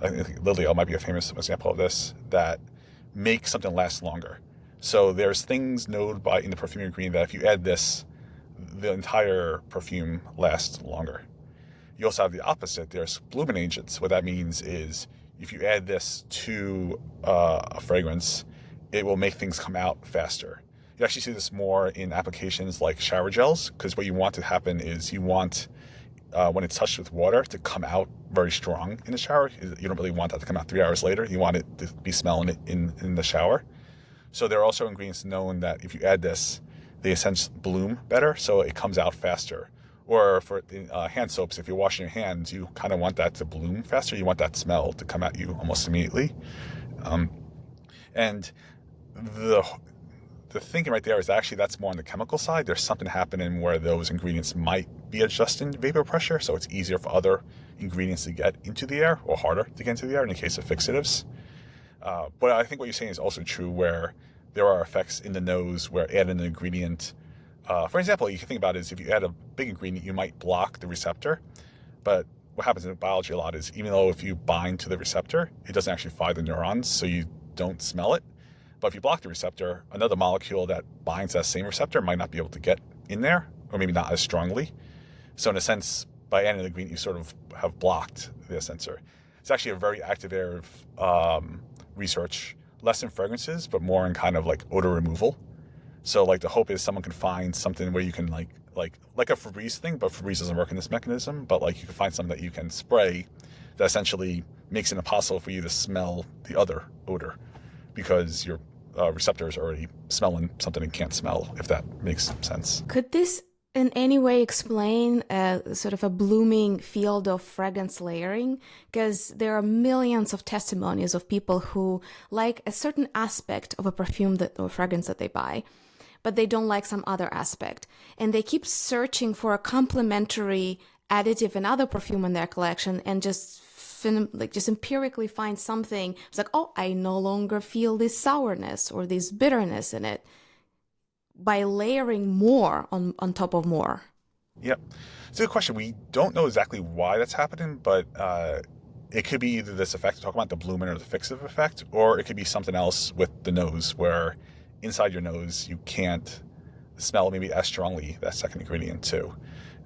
think Lily might be a famous example of this that makes something last longer. So there's things known in the perfume ingredient that if you add this, the entire perfume lasts longer. You also have the opposite. There's blooming agents. What that means is if you add this to a fragrance, it will make things come out faster. You actually see this more in applications like shower gels, because what you want to happen is you want, when it's touched with water, to come out very strong in the shower. You don't really want that to come out 3 hours later. You want it to be smelling it in the shower. So there are also ingredients known that if you add this, they essentially bloom better, so it comes out faster. Or for hand soaps, if you're washing your hands, you kind of want that to bloom faster. You want that smell to come at you almost immediately. And the thinking right there is actually that's more on the chemical side. There's something happening where those ingredients might be adjusting vapor pressure, so it's easier for other ingredients to get into the air, or harder to get into the air in the case of fixatives. But I think what you're saying is also true where there are effects in the nose where adding an ingredient, for example, you can think about it is if you add a big ingredient, you might block the receptor. But what happens in biology a lot is even though if you bind to the receptor, it doesn't actually fire the neurons, so you don't smell it. But if you block the receptor, another molecule that binds that same receptor might not be able to get in there, or maybe not as strongly. So in a sense, by adding an ingredient, you sort of have blocked the sensor. It's actually a very active area of research, less in fragrances, but more in kind of like odor removal. So like the hope is someone can find something where you can like a Febreze thing, but Febreze doesn't work in this mechanism, but like you can find something that you can spray that essentially makes it impossible for you to smell the other odor because your receptor is already smelling something it can't smell, if that makes sense. Could this in any way explain sort of a blooming field of fragrance layering? Because there are millions of testimonies of people who like a certain aspect of a perfume or fragrance that they buy, but they don't like some other aspect. And they keep searching for a complementary additive in other perfume in their collection and just empirically find something. It's like, oh, I no longer feel this sourness or this bitterness in it, by layering more on top of more. Yep. It's a good question. We don't know exactly why that's happening, but it could be either this effect, talk about the blooming or the fixative effect, or it could be something else with the nose where inside your nose you can't smell maybe as strongly that second ingredient too.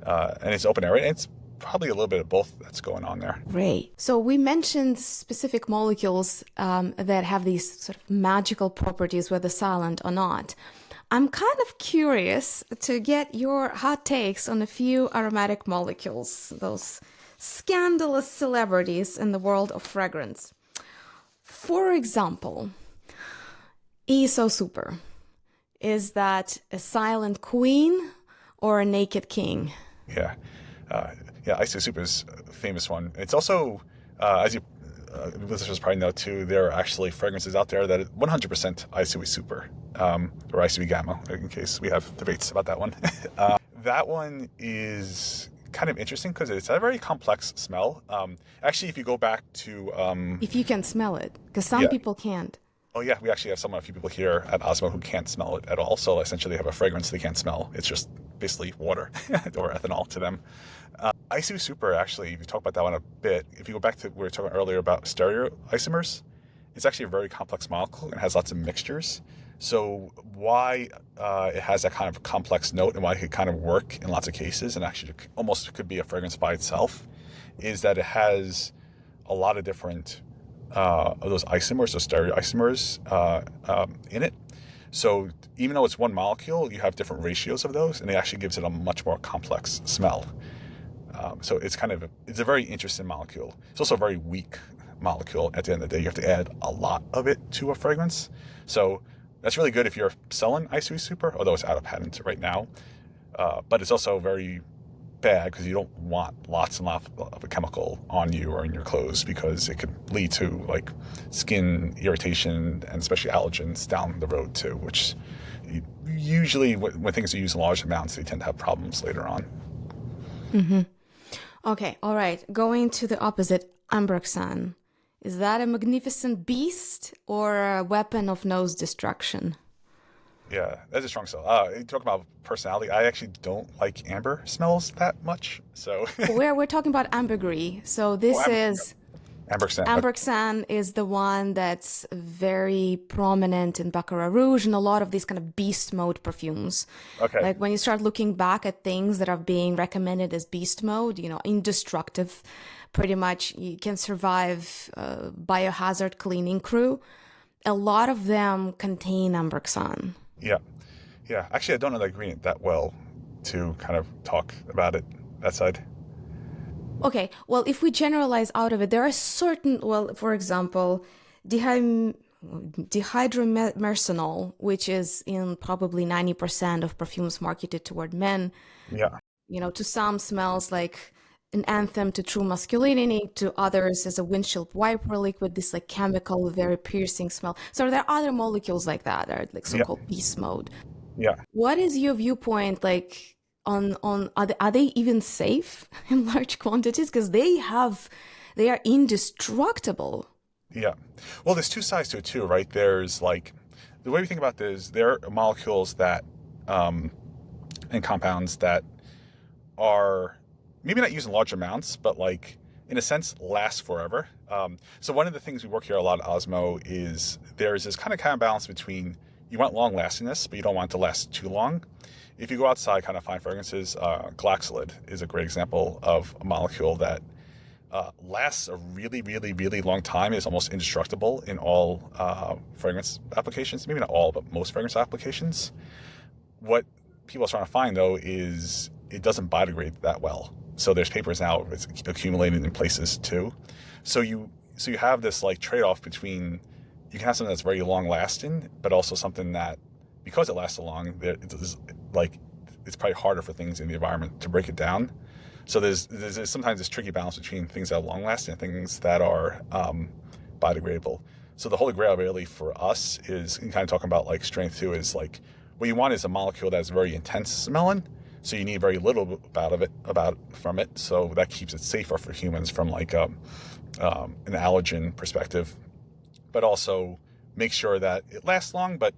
And it's open area. It's probably a little bit of both that's going on there. Great. So we mentioned specific molecules that have these sort of magical properties, whether silent or not. I'm kind of curious to get your hot takes on a few aromatic molecules, those scandalous celebrities in the world of fragrance. For example, ESO Super. Is that a silent queen or a naked king? Yeah. ISO Super is a famous one. It's also, as you listeners probably know too, there are actually fragrances out there that 100% ISO Super, or ISO Gamma, in case we have debates about that one. That one is kind of interesting because it's a very complex smell. Actually, if you go back to... if you can smell it, because some people can't. Oh yeah, we actually have a few people here at Osmo who can't smell it at all. So essentially they have a fragrance they can't smell. It's just basically water or ethanol to them. ISO Super, actually, if you talk about that one a bit, if you go back to what we were talking earlier about stereoisomers, it's actually a very complex molecule and has lots of mixtures. So why it has that kind of complex note and why it could kind of work in lots of cases and actually almost could be a fragrance by itself is that it has a lot of different of those isomers, those stereoisomers in it. So even though it's one molecule, you have different ratios of those, and it actually gives it a much more complex smell. So it's a very interesting molecule. It's also a very weak molecule. At the end of the day, you have to add a lot of it to a fragrance. So that's really good if you're selling ISO Super, although it's out of patent right now. But it's also very bad because you don't want lots and lots of a chemical on you or in your clothes, because it could lead to like skin irritation and especially allergens down the road too, which usually when things are used in large amounts, they tend to have problems later on. Okay, all right. Going to the opposite, Ambroxan. Is that a magnificent beast or a weapon of nose destruction? Yeah, that's a strong sell. You talk about personality. I actually don't like amber smells that much. So, We're talking about ambergris. So oh, this is Ambergris. Ambroxan is the one that's very prominent in Baccarat Rouge and a lot of these kind of beast mode perfumes. Okay. Like when you start looking back at things that are being recommended as beast mode, indestructive, pretty much you can survive biohazard cleaning crew. A lot of them contain Ambroxan. Yeah. Yeah. Actually, I don't know the ingredient that well to kind of talk about it that side. Okay, well, if we generalize out of it, there are certain, well, for example, dihydromercenol, which is in probably 90% of perfumes marketed toward men, Yeah. to some smells like an anthem to true masculinity, to others as a windshield wiper liquid, this like chemical, very piercing smell. So there are other molecules like that, are like Yeah. so-called beast mode. Yeah. What is your viewpoint like on are they even safe in large quantities? Because they are indestructible. Yeah. Well, there's two sides to it too, right? There's like the way we think about this, there are molecules that and compounds that are maybe not used in large amounts, but like in a sense last forever. So one of the things we work here a lot at Osmo is there's this kind of balance between you want long lastingness, but you don't want it to last too long. If you go outside, kind of find fragrances, Glaxolid is a great example of a molecule that lasts a really, really, really long time. It's almost indestructible in all fragrance applications. Maybe not all, but most fragrance applications. What people are trying to find, though, is it doesn't biodegrade that well. So there's papers now it's accumulated in places too. So you have this like trade-off between you can have something that's very long lasting, but also something that because it lasts so long, it's probably harder for things in the environment to break it down. So there's sometimes this tricky balance between things that are long lasting and things that are biodegradable. So the holy grail really for us is kind of talking about like strength too, is like what you want is a molecule that's very intense smelling. So you need very little from it. So that keeps it safer for humans from like an allergen perspective, but also make sure that it lasts long, but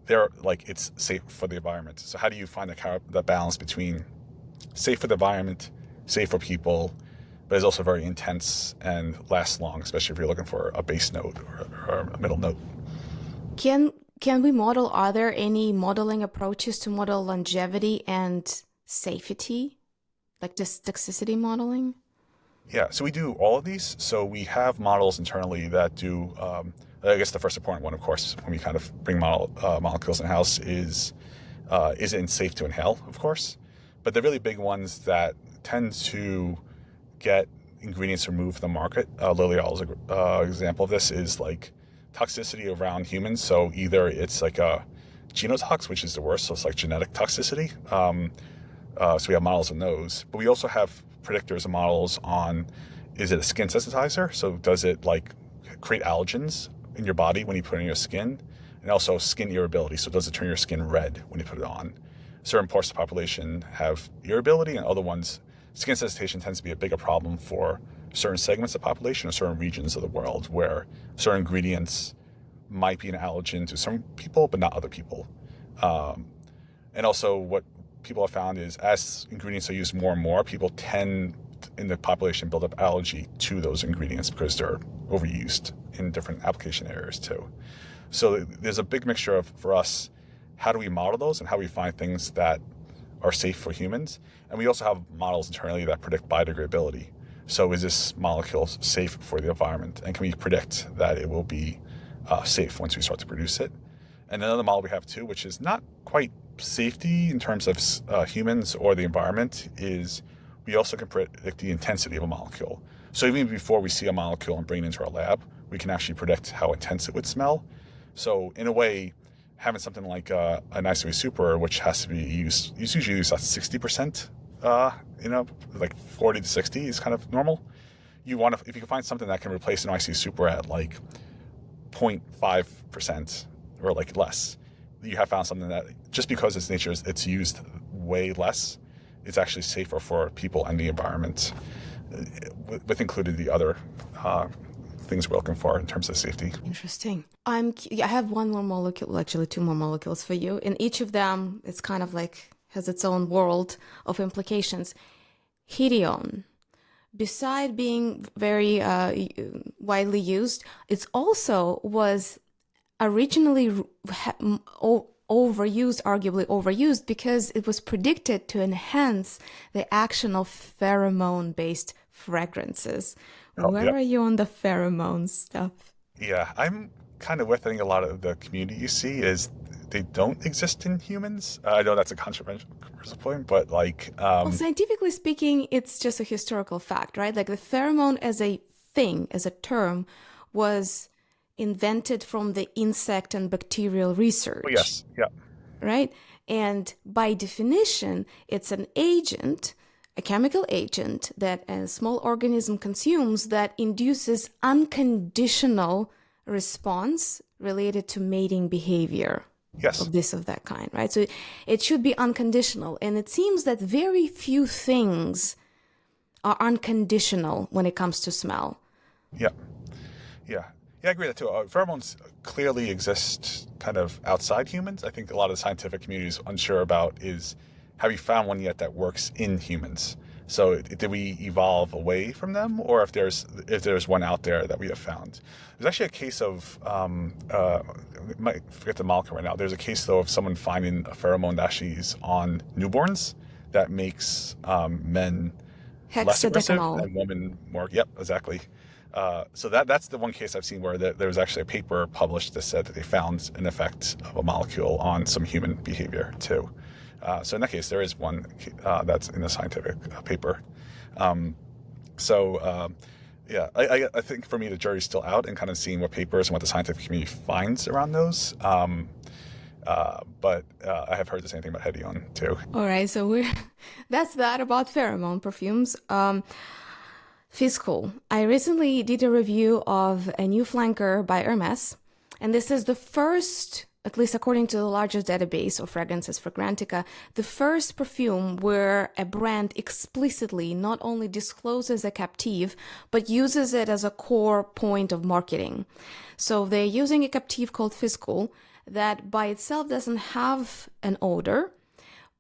it's safe for the environment. So how do you find the balance between safe for the environment, safe for people, but is also very intense and lasts long, especially if you're looking for a base note or a middle note. Can we model, are there any modeling approaches to model longevity and safety, like this toxicity modeling? Yeah, so we do all of these. So we have models internally that do, I guess the first important one, of course, when we kind of bring molecules in-house is it safe to inhale, of course. But the really big ones that tend to get ingredients removed from the market, Lilial's example of this is like toxicity around humans. So either it's like a genotox, which is the worst, so it's like genetic toxicity. So we have models on those, but we also have predictors and models on, is it a skin sensitizer? So does it like create allergens in your body when you put it in your skin? And also skin irritability. So does it turn your skin red when you put it on? Certain parts of the population have irritability and other ones, skin sensitization tends to be a bigger problem for certain segments of the population or certain regions of the world where certain ingredients might be an allergen to some people, but not other people. And also what people have found is as ingredients are used more and more, people tend in the population build up allergy to those ingredients because they're overused in different application areas too. So there's a big mixture of, for us, how do we model those and how we find things that are safe for humans. And we also have models internally that predict biodegradability. So is this molecule safe for the environment? And can we predict that it will be safe once we start to produce it? And another model we have too, which is not quite safety in terms of humans or the environment, is we also can predict the intensity of a molecule. So even before we see a molecule and bring it into our lab, we can actually predict how intense it would smell. So in a way, having something like an ISO super, which has to be used, it's usually used at 60%, like 40 to 60 is kind of normal. You want to, if you can find something that can replace an IC super at like 0.5% or like less, you have found something that just because its nature is it's used way less, it's actually safer for people and the environment, with included the other things we're looking for in terms of safety. Interesting. I have one more molecule, actually two more molecules for you. In each of them, it's kind of like has its own world of implications. Hedione, beside being very widely used, it also was originally overused, arguably overused, because it was predicted to enhance the action of pheromone-based fragrances. Where are you on the pheromone stuff? Yeah, I'm kind of with. I think a lot of the community you see is they don't exist in humans. I know that's a controversial point, but like... well, scientifically speaking, it's just a historical fact, right? Like the pheromone as a thing, as a term, was invented from the insect and bacterial research. Oh, yes, yeah. Right? And by definition, it's an agent, a chemical agent that a small organism consumes that induces unconditional response related to mating behavior. Yes. Of this, of that kind, right? So it should be unconditional. And it seems that very few things are unconditional when it comes to smell. Yeah. Yeah. Yeah, I agree with that too. Pheromones clearly exist kind of outside humans. I think a lot of the scientific community is unsure about is, have you found one yet that works in humans? So did we evolve away from them, or if there's one out there that we have found? There's actually a case of, I might forget the molecule right now. There's a case though of someone finding a pheromone that actually is on newborns that makes men less aggressive and women more. Yep, exactly. So that's the one case I've seen where there was actually a paper published that said that they found an effect of a molecule on some human behavior too. So in that case, there is one that's in a scientific paper. Yeah, I think for me, the jury's still out and kind of seeing what papers and what the scientific community finds around those. But I have heard the same thing about Hedione too. All right, so that's that about pheromone perfumes. Fiskool. I recently did a review of a new flanker by Hermes, and this is the first, at least according to the largest database of fragrances Fragrantica, the first perfume where a brand explicitly not only discloses a captive, but uses it as a core point of marketing. So they're using a captive called Fiskool that by itself doesn't have an odor,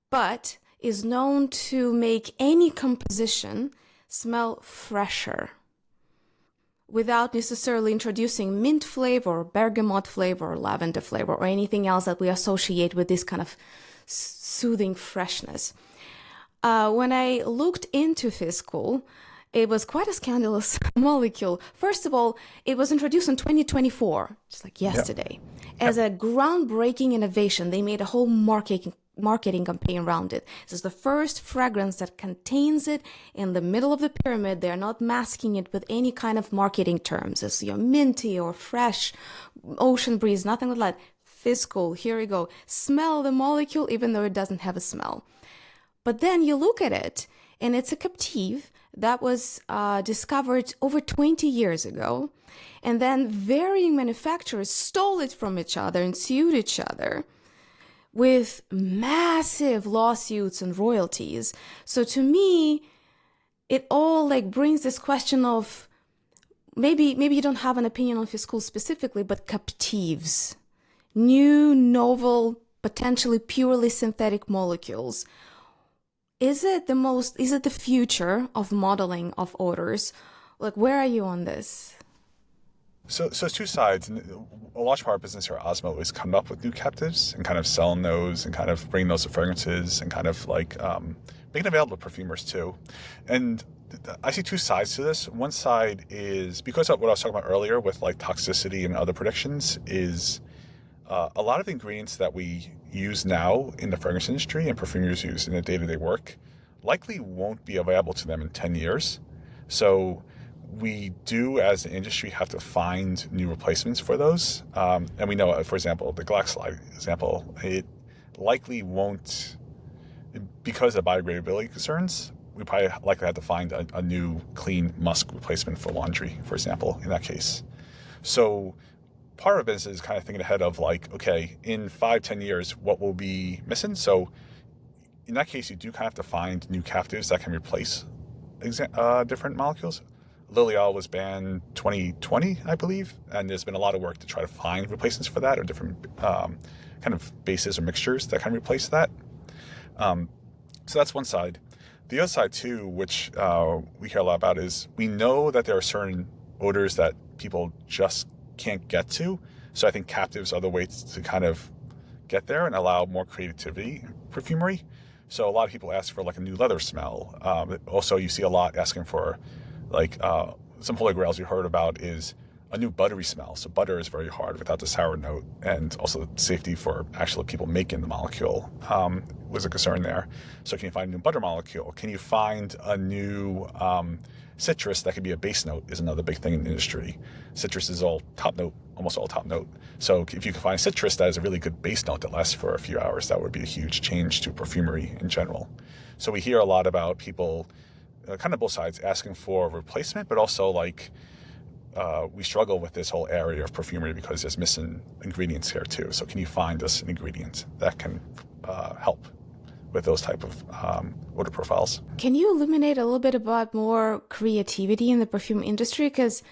but is known to make any composition smell fresher without necessarily introducing mint flavor, bergamot flavor, or lavender flavor, or anything else that we associate with this kind of soothing freshness. When I looked into Fiskool, it was quite a scandalous molecule. First of all, it was introduced in 2024, just like yesterday, as a groundbreaking innovation. They made a whole marketing campaign around it. This is the first fragrance that contains it in the middle of the pyramid. They're not masking it with any kind of marketing terms as minty or fresh, ocean breeze, nothing like that. Fiskool, here we go. Smell the molecule even though it doesn't have a smell. But then you look at it and it's a captive that was discovered over 20 years ago. And then varying manufacturers stole it from each other and sued each other with massive lawsuits and royalties. So to me, it all like brings this question of maybe you don't have an opinion on Fiskool specifically, but captives, new, novel, potentially purely synthetic molecules. Is it the future of modeling of odors? Like, where are you on this? So it's two sides. A large part of business here at Osmo is coming up with new captives and kind of selling those and kind of bringing those to fragrances and kind of like making available to perfumers too. And I see two sides to this. One side is because of what I was talking about earlier with like toxicity and other predictions is A lot of the ingredients that we use now in the fragrance industry and perfumers use in their day-to-day work likely won't be available to them in 10 years. So we do, as an industry, have to find new replacements for those. And we know, for example, the glass slide example, it likely won't, because of biodegradability concerns, we probably likely have to find a new clean musk replacement for laundry, for example, in that case. So part of it is kind of thinking ahead of like, okay, in 5-10 years, what will be missing? So in that case, you do kind of have to find new captives that can replace different molecules. Lilial was banned 2020, I believe, and there's been a lot of work to try to find replacements for that, or different kind of bases or mixtures that can replace that. So that's one side. The other side too, which we hear a lot about, is we know that there are certain odors that people just can't get to. So I think captives are the way to kind of get there and allow more creativity in perfumery. So a lot of people ask for like a new leather smell. Also, you see a lot asking for like some holy grails we heard about is a new buttery smell. So butter is very hard without the sour note, and also safety for actually people making the molecule was a concern there. So can you find a new butter molecule? Can you find a new citrus that could be a base note is another big thing in the industry. Citrus is all top note, almost all top note. So if you can find citrus that is a really good base note that lasts for a few hours, that would be a huge change to perfumery in general. So we hear a lot about people, kind of both sides, asking for a replacement, but also like we struggle with this whole area of perfumery because there's missing ingredients here too. So can you find us an ingredient that can help with those type of odor profiles? Can you illuminate a little bit about more creativity in the perfume industry? Because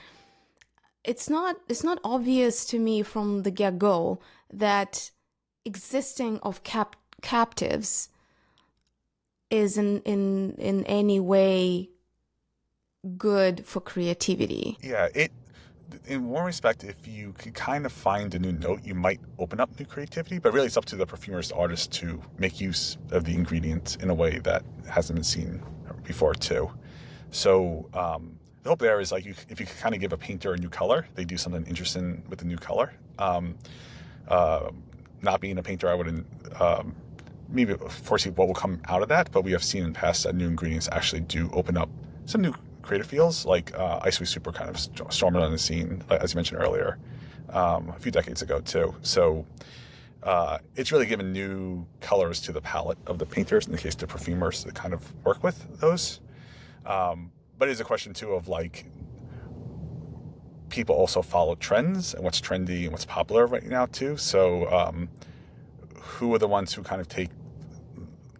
it's not obvious to me from the get-go that existing of captives is in any way good for creativity. Yeah, in one respect, if you could kind of find a new note, you might open up new creativity, but really it's up to the perfumers, artist, to make use of the ingredient in a way that hasn't been seen before too. So the hope there is like if you could kind of give a painter a new color, they do something interesting with the new color. Not being a painter, I wouldn't maybe foresee what will come out of that, but we have seen in the past that new ingredients actually do open up some new creative fields, like Ice Super kind of stormed on the scene, as you mentioned earlier, a few decades ago too. So it's really given new colors to the palette of the painters, in the case the perfumers that kind of work with those. But it's a question too of like, people also follow trends and what's trendy and what's popular right now too. So who are the ones who kind of take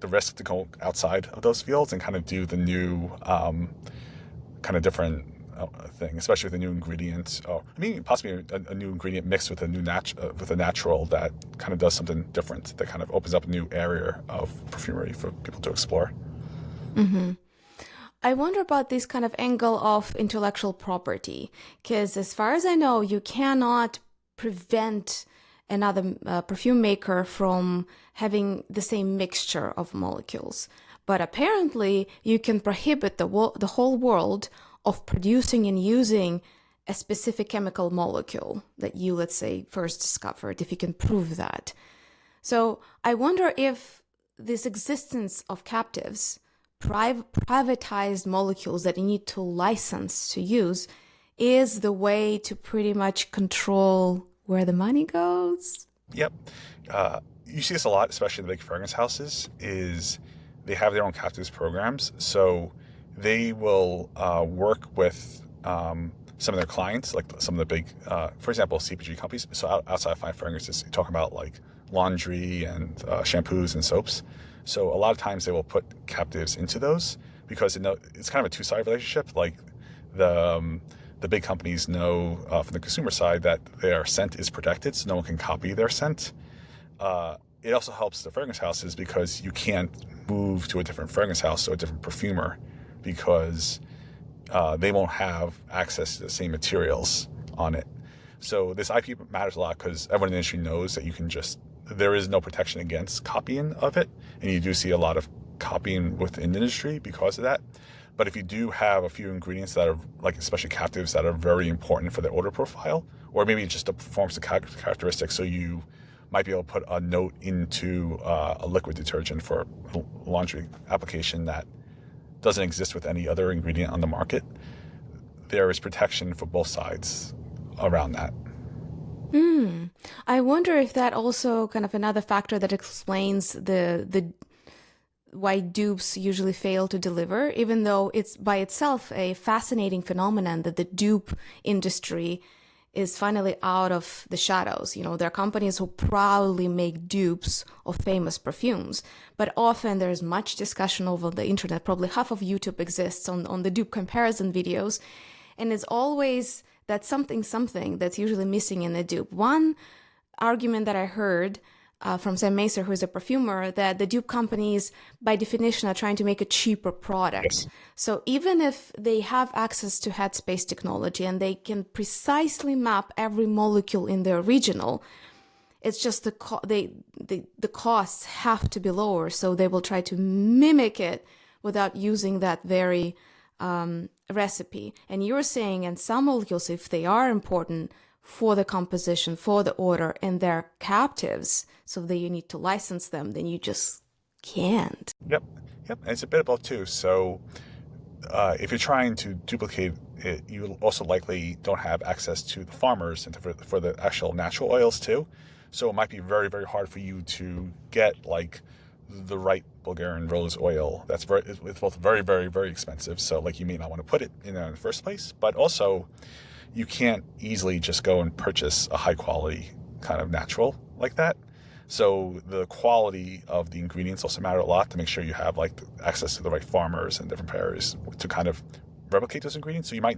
the risk to go outside of those fields and kind of do the new kind of different thing, especially with a new ingredient. Possibly a new ingredient mixed with a new with a natural that kind of does something different, that kind of opens up a new area of perfumery for people to explore. Mm-hmm. I wonder about this kind of angle of intellectual property, because as far as I know, you cannot prevent another perfume maker from having the same mixture of molecules. But apparently, you can prohibit the whole world of producing and using a specific chemical molecule that you, let's say, first discovered, if you can prove that. So I wonder if this existence of captives, privatized molecules that you need to license to use, is the way to pretty much control where the money goes. Yep. You see this a lot, especially in the big fragrance houses, is they have their own captives programs. So they will work with some of their clients, like some of the big, for example, CPG companies. So outside of fine fragrances, talking about like laundry and shampoos and soaps. So a lot of times they will put captives into those because it's kind of a two-sided relationship. Like the big companies know from the consumer side that their scent is protected, so no one can copy their scent. It also helps the fragrance houses because you can't move to a different fragrance house or a different perfumer because they won't have access to the same materials on it. So this IP matters a lot because everyone in the industry knows that there is no protection against copying of it. And you do see a lot of copying within the industry because of that. But if you do have a few ingredients that are, like especially captives, that are very important for the odor profile, or maybe just the performance characteristics, so you might be able to put a note into a liquid detergent for a laundry application that doesn't exist with any other ingredient on the market. There is protection for both sides around that. I wonder if that also kind of another factor that explains the why dupes usually fail to deliver, even though it's by itself a fascinating phenomenon that the dupe industry is finally out of the shadows. You know, there are companies who proudly make dupes of famous perfumes, but often there's much discussion over the internet. Probably half of YouTube exists on the dupe comparison videos, and it's always that something that's usually missing in the dupe. One argument that I heard from Sam Macer, who is a perfumer, that the dupe companies, by definition, are trying to make a cheaper product. Yes. So even if they have access to headspace technology and they can precisely map every molecule in the original, it's just the costs have to be lower. So they will try to mimic it without using that very recipe. And you're saying, and some molecules, if they are important for the composition, for the odor, and they're captives, so that you need to license them, then you just can't. Yep. And it's a bit of both too. So if you're trying to duplicate it, you also likely don't have access to the farmers and for the actual natural oils too. So it might be very, very hard for you to get like the right Bulgarian rose oil. It's both very, very, very expensive. So like you may not want to put it in there in the first place, but also you can't easily just go and purchase a high quality kind of natural like that. So the quality of the ingredients also matter a lot to make sure you have like access to the right farmers and different pairs to kind of replicate those ingredients. So you might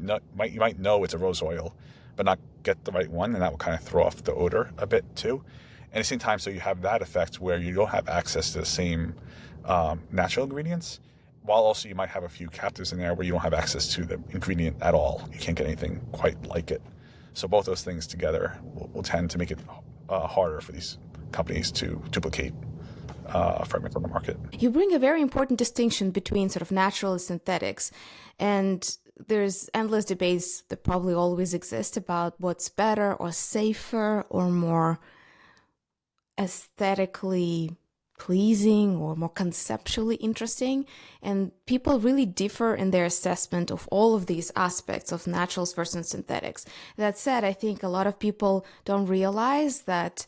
know it's a rose oil, but not get the right one, and that will kind of throw off the odor a bit too. And at the same time, so you have that effect where you don't have access to the same natural ingredients, while also you might have a few captives in there where you don't have access to the ingredient at all. You can't get anything quite like it. So both those things together will tend to make it harder for these companies to duplicate fragments on the market. You bring a very important distinction between sort of natural and synthetics, and there's endless debates that probably always exist about what's better or safer or more aesthetically pleasing or more conceptually interesting, and people really differ in their assessment of all of these aspects of naturals versus synthetics. That said, I think a lot of people don't realize that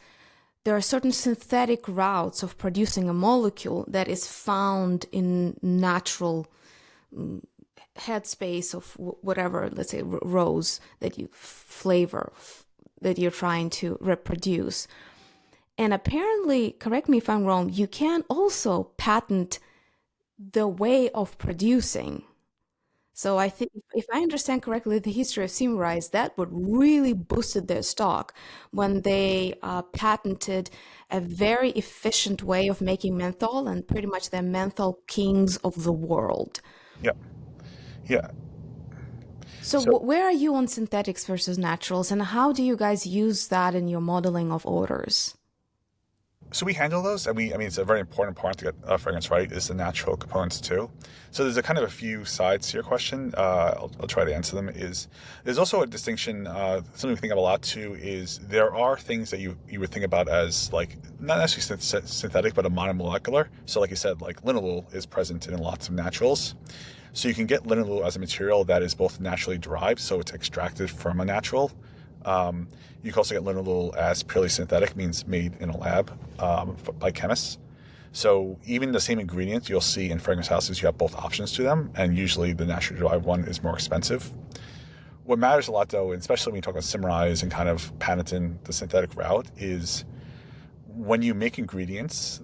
there are certain synthetic routes of producing a molecule that is found in natural headspace of whatever, let's say, rose that you flavor that you're trying to reproduce. And apparently, correct me if I'm wrong, you can also patent the way of producing. So I think, if I understand correctly, the history of Symrise, that would really boosted their stock when they patented a very efficient way of making menthol, and pretty much they're menthol kings of the world. Yeah. So where are you on synthetics versus naturals, and how do you guys use that in your modeling of odors? So we handle those, and it's a very important part to get a fragrance right is the natural components too. So there's a kind of a few sides to your question. I'll try to answer them. There's also a distinction, something we think of a lot too, is there are things that you would think about as like, not necessarily synthetic, but a monomolecular. So like you said, like linalool is present in lots of naturals. So you can get linalool as a material that is both naturally derived, so it's extracted from a natural. You can also get linalool as purely synthetic, means made in a lab by chemists. So even the same ingredients you'll see in fragrance houses, you have both options to them, and usually the naturally derived one is more expensive. What matters a lot though, and especially when you talk about Symrise and kind of patenting the synthetic route, is when you make ingredients,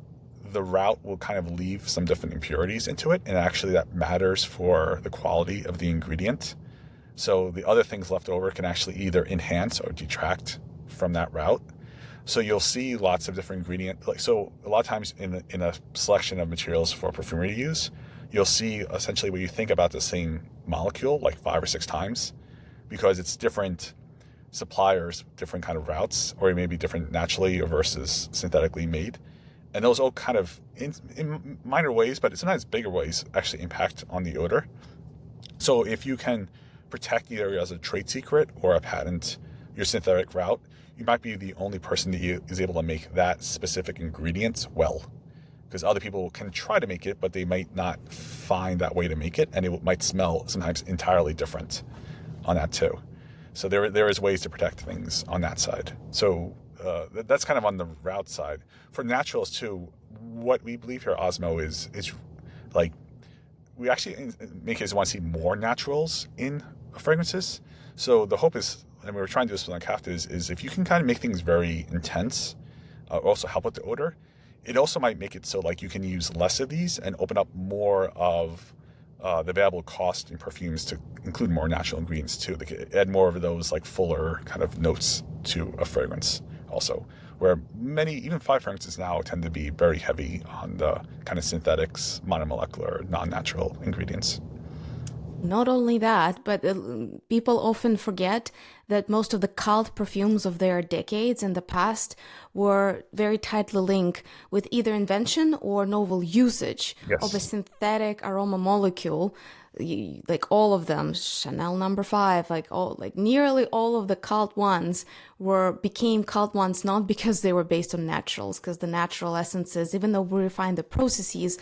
the route will kind of leave some different impurities into it, and actually that matters for the quality of the ingredient. So the other things left over can actually either enhance or detract from that route. So you'll see lots of different ingredients. So a lot of times in a selection of materials for perfumery to use, you'll see essentially where you think about the same molecule like 5 or 6 times, because it's different suppliers, different kind of routes, or it may be different naturally versus synthetically made. And those all kind of, in minor ways, but sometimes bigger ways, actually impact on the odor. So if you can protect either as a trade secret or a patent your synthetic route, you might be the only person that is able to make that specific ingredient well. Because other people can try to make it, but they might not find that way to make it, and it might smell sometimes entirely different on that too. So there is ways to protect things on that side. So that's kind of on the route side. For naturals too, what we believe here at Osmo is like, we actually in many cases want to see more naturals in fragrances. So the hope is, and we were trying to do this with Uncapted, is if you can kind of make things very intense, also help with the odor, it also might make it so like you can use less of these and open up more of the available cost in perfumes to include more natural ingredients too. They could add more of those like fuller kind of notes to a fragrance also, where many, even five fragrances now tend to be very heavy on the kind of synthetics, monomolecular, non-natural ingredients. Not only that, but people often forget that most of the cult perfumes of their decades in the past were very tightly linked with either invention or novel usage of a Yes. synthetic aroma molecule. Like all of them, Chanel number 5, like nearly all of the cult ones became cult ones not because they were based on naturals, because the natural essences, even though we refine the processes,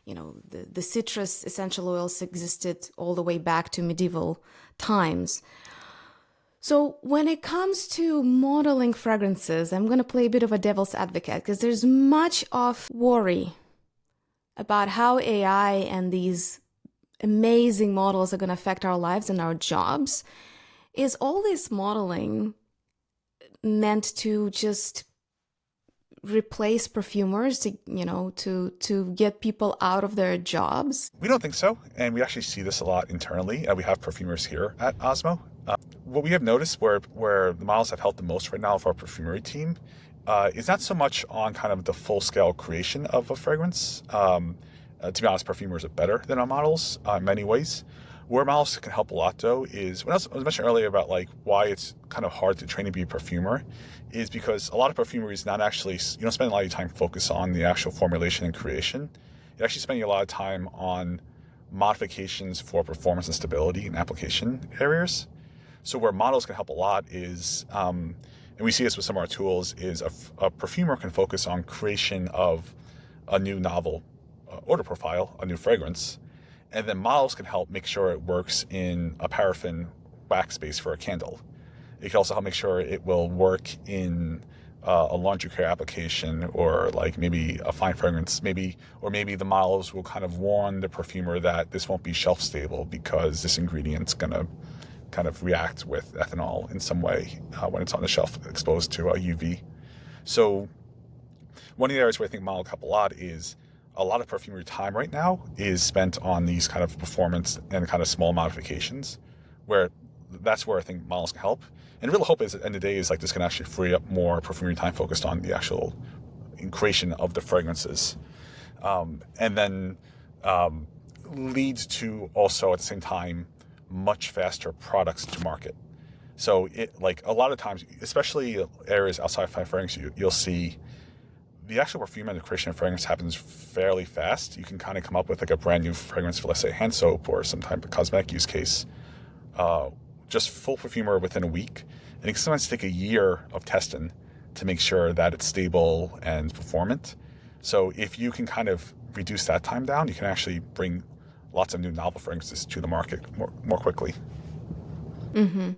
the citrus essential oils existed all the way back to medieval times. So when it comes to modeling fragrances, I'm going to play a bit of a devil's advocate because there's much of worry about how AI and these amazing models are going to affect our lives and our jobs. Is all this modeling meant to just replace perfumers to get people out of their jobs? We don't think so, and we actually see this a lot internally. We have perfumers here at Osmo. What we have noticed where the models have helped the most right now of our perfumery team is not so much on kind of the full-scale creation of a fragrance. To be honest, perfumers are better than our models in many ways. Where models can help a lot, though, is when I was mentioning earlier about like why it's kind of hard to train to be a perfumer, is because a lot of perfumery is not actually, you don't spend a lot of your time focused on the actual formulation and creation. You're actually spending a lot of time on modifications for performance and stability in application areas. So where models can help a lot is, and we see this with some of our tools, is a perfumer can focus on creation of a new novel odor profile, a new fragrance, and then models can help make sure it works in a paraffin wax base for a candle. It can also help make sure it will work in a laundry care application, or like maybe a fine fragrance, maybe the models will kind of warn the perfumer that this won't be shelf stable because this ingredient's gonna kind of react with ethanol in some way when it's on the shelf exposed to UV. So one of the areas where I think model help a lot is a lot of perfumery time right now is spent on these kind of performance and kind of small modifications, where that's where I think models can help. And the real hope is at the end of the day is like this can actually free up more perfumery time focused on the actual creation of the fragrances. And then leads to also at the same time much faster products to market. So it, like a lot of times, especially areas outside fine fragrance, you'll see the actual perfume and the creation of fragrance happens fairly fast. You can kind of come up with like a brand new fragrance for, let's say, hand soap or some type of cosmetic use case, just full perfumer within a week. And it can sometimes take a year of testing to make sure that it's stable and performant. So if you can kind of reduce that time down, you can actually bring lots of new novel fragrances to the market more quickly. Mm-hmm.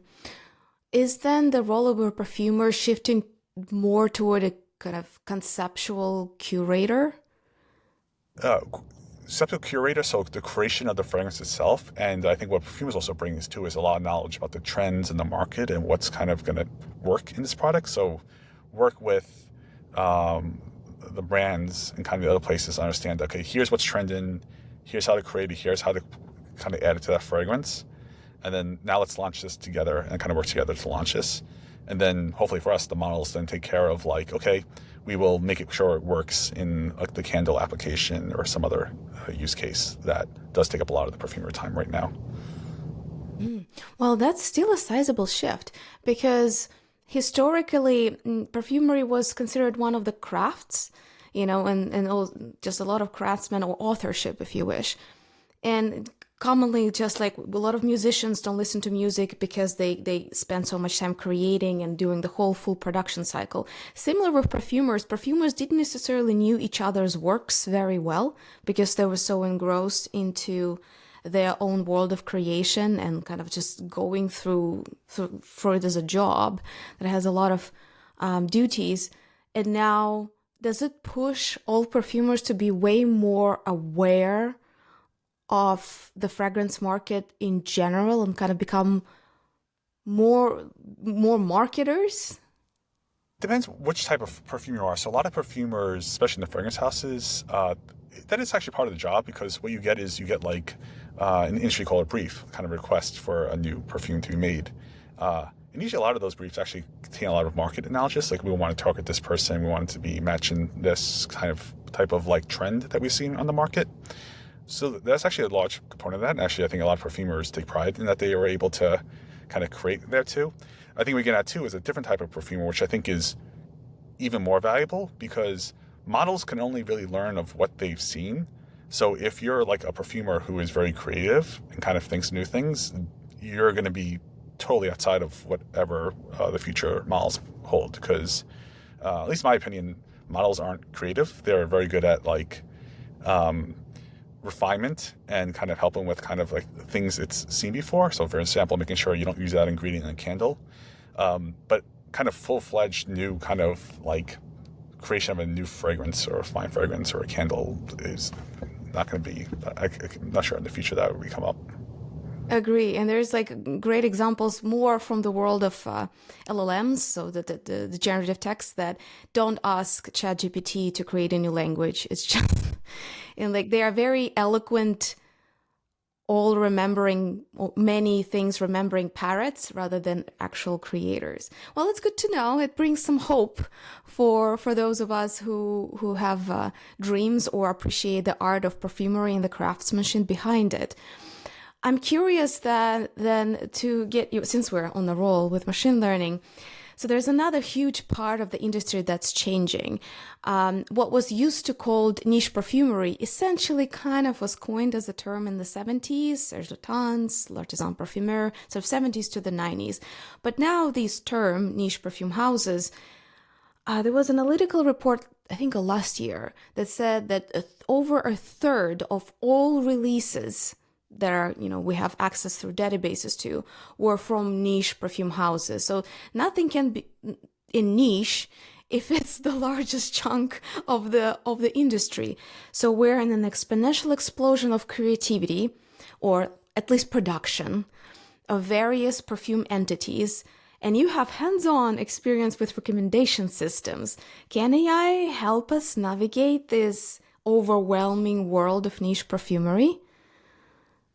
Is then the role of a perfumer shifting more toward a kind of conceptual curator? Conceptual curator, so the creation of the fragrance itself. And I think what perfumers also bring is too is a lot of knowledge about the trends in the market and what's kind of going to work in this product. So work with the brands and kind of the other places to understand, okay, here's what's trending, here's how to create it, here's how to kind of add it to that fragrance. And then now let's launch this together and kind of work together to launch this. And then hopefully for us, the models then take care of like, okay, we will make it sure it works in like the candle application or some other use case that does take up a lot of the perfumer time right now. Well, that's still a sizable shift because historically, perfumery was considered one of the crafts, and just a lot of craftsmen or authorship, if you wish. And commonly just like a lot of musicians don't listen to music because they spend so much time creating and doing the whole full production cycle. Similar with perfumers. Perfumers didn't necessarily knew each other's works very well because they were so engrossed into their own world of creation and kind of just going through for it as a job that has a lot of duties. And now, does it push all perfumers to be way more aware of the fragrance market in general and kind of become more marketers? Depends which type of perfume you are. So a lot of perfumers, especially in the fragrance houses, that is actually part of the job, because what you get is you get like an industry called a brief, kind of request for a new perfume to be made. And usually a lot of those briefs actually contain a lot of market analysis. Like, we want to target this person, we want it to be matching this kind of type of like trend that we've seen on the market. So that's actually a large component of that. And actually, I think a lot of perfumers take pride in that they are able to kind of create there too. I think we get at too is a different type of perfumer, which I think is even more valuable, because models can only really learn of what they've seen. So if you're like a perfumer who is very creative and kind of thinks new things, you're going to be totally outside of whatever the future models hold. Because at least in my opinion, models aren't creative. They're very good at like refinement and kind of helping with kind of like things it's seen before. So for example, making sure you don't use that ingredient in a candle. But kind of full-fledged new kind of like creation of a new fragrance or a fine fragrance or a candle is not going to be, I'm not sure in the future that would come up. Agree. And there's like great examples more from the world of LLMs, so the generative text, that don't ask ChatGPT to create a new language. It's just, and like they are very eloquent, all remembering many things, remembering parrots rather than actual creators. Well, it's good to know. It brings some hope for those of us who have dreams or appreciate the art of perfumery and the craftsmanship behind it. I'm curious that then to get you, since we're on the roll with machine learning, so there's another huge part of the industry that's changing. What was used to called niche perfumery essentially kind of was coined as a term in the 70s, Serge Lutens, L'Artisan Parfumeur, sort of 70s to the 90s. But now this term, niche perfume houses, there was an analytical report, I think last year, that said that over a third of all releases that are, we have access through databases to, were from niche perfume houses. So nothing can be in niche if it's the largest chunk of the industry. So we're in an exponential explosion of creativity, or at least production, of various perfume entities. And you have hands-on experience with recommendation systems. Can AI help us navigate this overwhelming world of niche perfumery?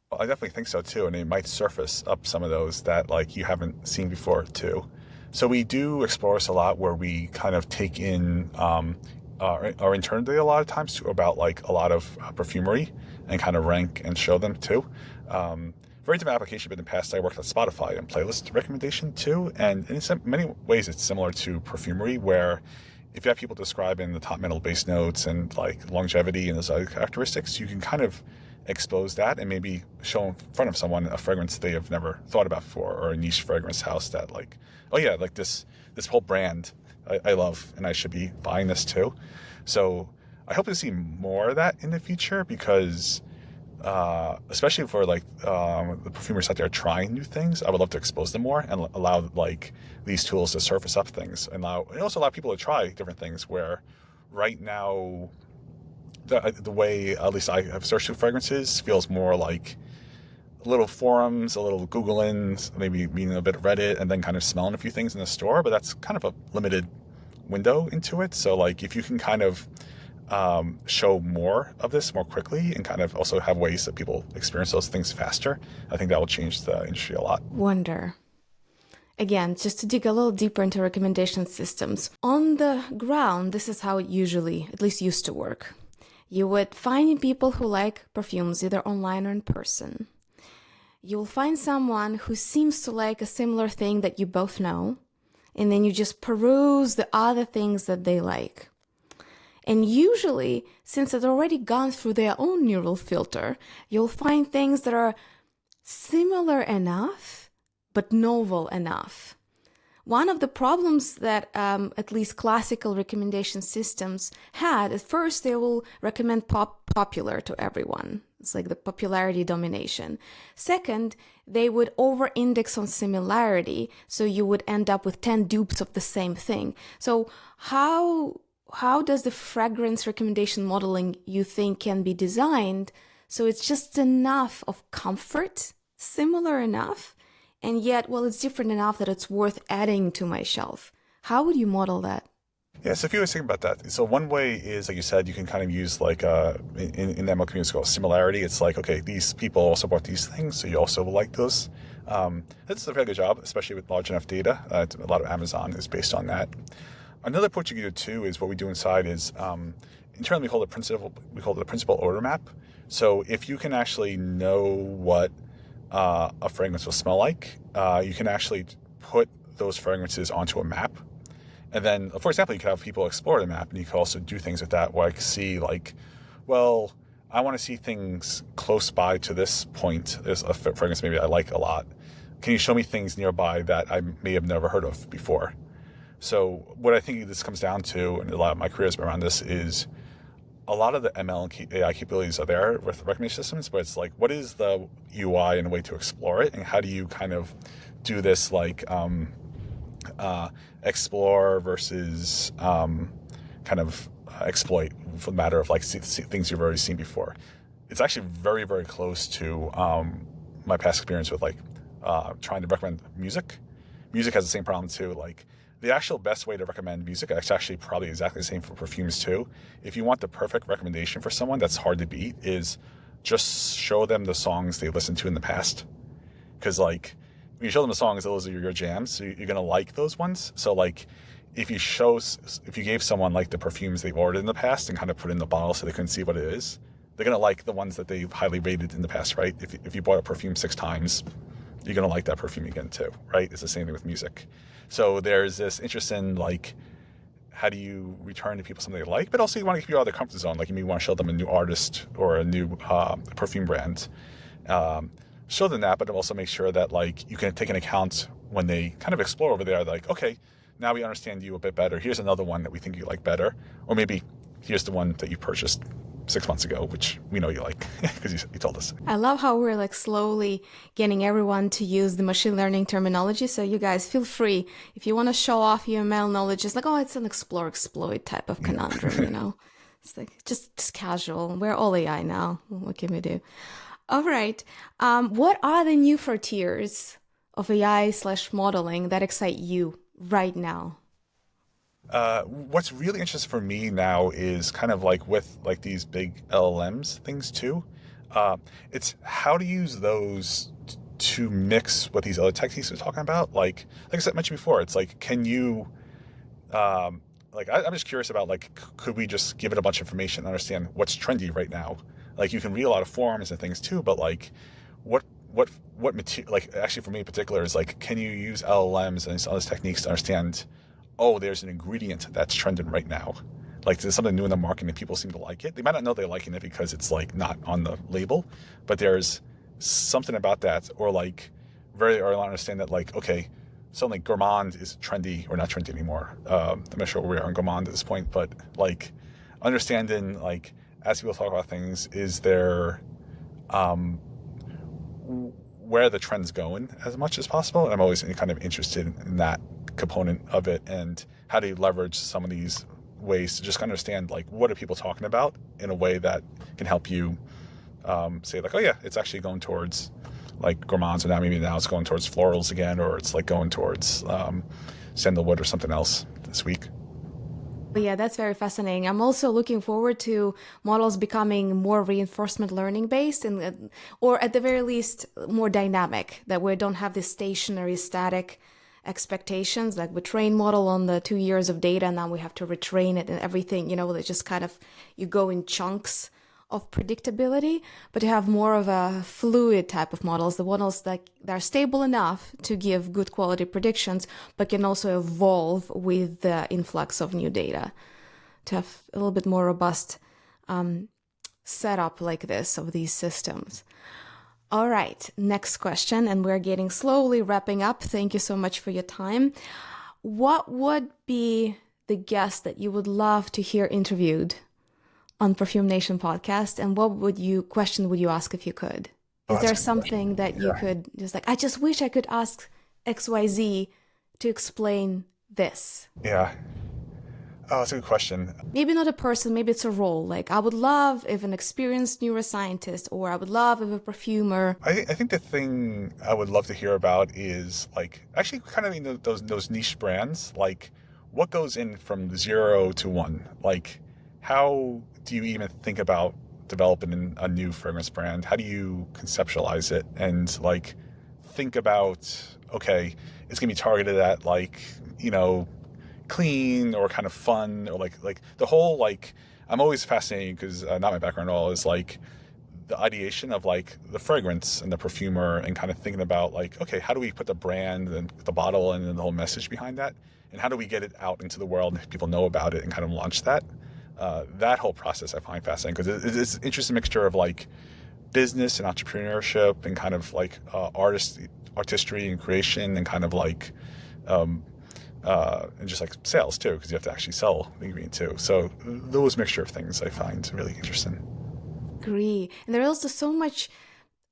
Well, I definitely think so too, and it might surface up some of those that like you haven't seen before too. So we do explore this a lot, where we kind of take in our internally a lot of times too, about like a lot of perfumery, and kind of rank and show them too. Very different application, but in the past I worked at Spotify and playlist recommendation too, and in many ways it's similar to perfumery, where if you have people describing the top metal base notes and like longevity and those other characteristics, you can kind of expose that and maybe show in front of someone a fragrance they have never thought about before, or a niche fragrance house that like, oh yeah, like this whole brand I love, and I should be buying this too. So I hope to see more of that in the future, because especially for like the perfumers out there trying new things, I would love to expose them more and allow like these tools to surface up things, and also allow people to try different things, where right now the way at least I have searched through fragrances feels more like a little forums, a little Googling, maybe reading a bit of Reddit, and then kind of smelling a few things in the store. But that's kind of a limited window into it. So like if you can kind of show more of this more quickly, and kind of also have ways that people experience those things faster, I think that will change the industry a lot. Wonder. Again, just to dig a little deeper into recommendation systems. On the ground, this is how it usually, at least used to work. You would find people who like perfumes, either online or in person. You'll find someone who seems to like a similar thing that you both know, and then you just peruse the other things that they like. And usually, since it's already gone through their own neural filter, you'll find things that are similar enough, but novel enough. One of the problems that at least classical recommendation systems had, at first they will recommend popular to everyone. It's like the popularity domination. Second, they would over-index on similarity, so you would end up with 10 dupes of the same thing. So how does the fragrance recommendation modeling, you think, can be designed so it's just enough of comfort, similar enough, and yet, well, it's different enough that it's worth adding to my shelf? How would you model that? Yeah, so if you were thinking about that, so one way is, like you said, you can kind of use like in the ML community, it's called similarity. It's like, okay, these people also bought these things, so you also will like those. That's a very good job, especially with large enough data. A lot of Amazon is based on that. Another approach you can do too is what we do inside is internally we call it the principal order map. So if you can actually know what a fragrance will smell like, you can actually put those fragrances onto a map. And then, for example, you could have people explore the map, and you can also do things with that where I can see, like, well, I want to see things close by to this point. There's a fragrance maybe I like a lot. Can you show me things nearby that I may have never heard of before? So what I think this comes down to, and a lot of my career has been around this, is a lot of the ML and AI capabilities are there with recommendation systems, but it's like, what is the UI and a way to explore it? And how do you kind of do this, like, explore versus kind of exploit, for the matter of like things you've already seen before? It's actually very, very close to my past experience with like trying to recommend music. Music has the same problem too. Like, the actual best way to recommend music, it's actually probably exactly the same for perfumes too. If you want the perfect recommendation for someone that's hard to beat, is just show them the songs they listened to in the past. Because like, when you show them the songs, those are your jams, so you're gonna like those ones. So like, if you gave someone like the perfumes they've ordered in the past and kind of put it in the bottle so they couldn't see what it is, they're gonna like the ones that they've highly rated in the past, right? If you bought a perfume 6 times, you're gonna like that perfume again too, right? It's the same thing with music. So there's this interest in like, how do you return to people something they like, but also you want to keep you out of their comfort zone. Like, you may want to show them a new artist or a new perfume brand. Show them that, but also make sure that like you can take into account when they kind of explore over there, like, okay, now we understand you a bit better. Here's another one that we think you like better. Or maybe here's the one that you purchased 6 months ago, which we know you like because you told us. I love how we're like slowly getting everyone to use the machine learning terminology. So you guys feel free. If you want to show off your ML knowledge, it's like, oh, it's an explore, exploit type of conundrum, you know? It's like just casual. We're all AI now. What can we do? All right. What are the new frontiers of AI/modeling that excite you right now? What's really interesting for me now is kind of like with like these big LLMs things too. It's how to use those to mix what these other techniques we're talking about. Like I said, mentioned before, it's like, can you, like I'm just curious about like, could we just give it a bunch of information and understand what's trendy right now? Like, you can read a lot of forums and things too, but like, what material? Like, actually, for me in particular, is like, can you use LLMs and these other techniques to understand, oh, there's an ingredient that's trending right now. Like, there's something new in the market and people seem to like it. They might not know they're liking it because it's like not on the label, but there's something about that. Or like, very early on, understand that like, okay, something like gourmand is trendy or not trendy anymore. I'm not sure where we are on gourmand at this point, but like, understanding like, as people talk about things, is there where the trend's going as much as possible. And I'm always kind of interested in that component of it, and how do you leverage some of these ways to just understand like, what are people talking about in a way that can help you say like, oh yeah, it's actually going towards like gourmands, or now it's going towards florals again, or it's like going towards sandalwood or something else this week. Yeah, that's very fascinating. I'm also looking forward to models becoming more reinforcement learning based, and or at the very least more dynamic, that we don't have this stationary static expectations. Like, we train model on the 2 years of data, and now we have to retrain it and everything, you know, they just kind of, you go in chunks of predictability, but to have more of a fluid type of models, the models that are stable enough to give good quality predictions, but can also evolve with the influx of new data. to have a little bit more robust setup like this of these systems. All right, next question, and we're getting slowly wrapping up. Thank you so much for your time. What would be the guest that you would love to hear interviewed on Perfume Nation podcast, and what question would you ask if you could? Is there something that you could just like, I just wish I could ask XYZ to explain this? Yeah. Oh, that's a good question. Maybe not a person, maybe it's a role. Like, I would love if an experienced neuroscientist, or I would love if a perfumer. I think the thing I would love to hear about is like actually kind of in those niche brands, like what goes in from 0 to 1? Like, how do you even think about developing a new fragrance brand? How do you conceptualize it and like think about, okay, it's gonna be targeted at like, clean or kind of fun, or like the whole, like, I'm always fascinated because not my background at all is like the ideation of like the fragrance and the perfumer, and kind of thinking about like, okay, how do we put the brand and the bottle and then the whole message behind that, and how do we get it out into the world and people know about it and kind of launch that. That whole process I find fascinating because it's an interesting mixture of like business and entrepreneurship and kind of like artistry and creation, and kind of like and just like sales too, because you have to actually sell the ingredient too. So those mixture of things I find really interesting. Agree. And there's also so much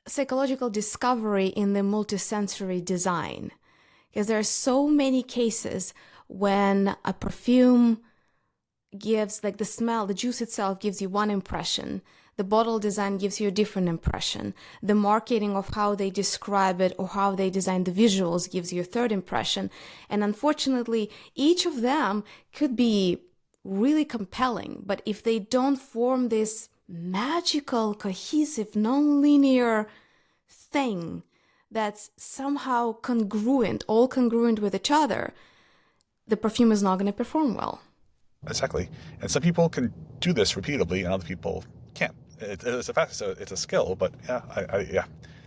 psychological discovery in the multisensory design, because there are so many cases when a perfume gives, like, the smell, the juice itself gives you one impression. The bottle design gives you a different impression. The marketing of how they describe it or how they design the visuals gives you a third impression. And unfortunately, each of them could be really compelling, but if they don't form this magical, cohesive, non-linear thing that's somehow congruent, all congruent with each other, the perfume is not going to perform well. Exactly. And some people can do this repeatedly and other people can't. It's a fact, so it's a skill, but yeah,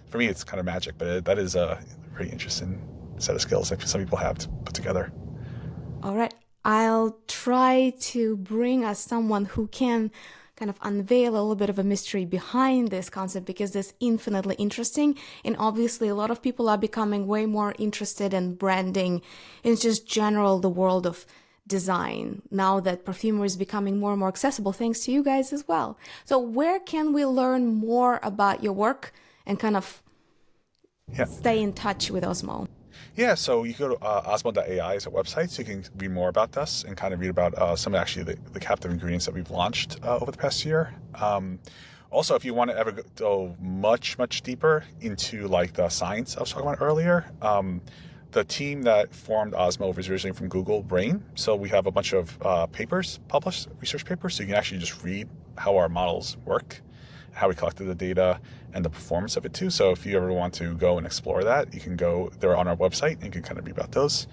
for me it's kind of magic, but that is a pretty interesting set of skills that some people have to put together. All right, I'll try to bring us someone who can kind of unveil a little bit of a mystery behind this concept, because it's infinitely interesting, and obviously a lot of people are becoming way more interested in branding in just general the world of design now that Perfumery is becoming more and more accessible, thanks to you guys as well. So where can we learn more about your work and kind of stay in touch with Osmo? Yeah, so you go to osmo.ai is a website, so you can read more about us and kind of read about some of actually the captive ingredients that we've launched over the past year. Also, if you want to ever go much deeper into like the science I was talking about earlier, the team that formed Osmo was originally from Google Brain. So we have a bunch of papers published, research papers, so you can actually just read how our models work, how we collected the data, and the performance of it too. So if you ever want to go and explore that, you can go there on our website and you can kind of read about those.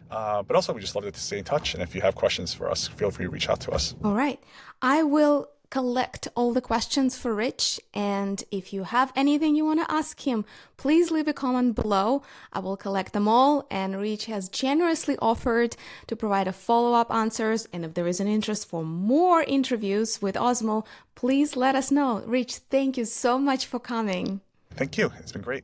But also, we just love to stay in touch. And if you have questions for us, feel free to reach out to us. All right. I will collect all the questions for Rich, and if you have anything you want to ask him, please leave a comment below. I will collect them all, and Rich has generously offered to provide a follow-up answers, and if there is an interest for more interviews with Osmo, please let us know. Rich, thank you so much for coming. Thank you. It's been great.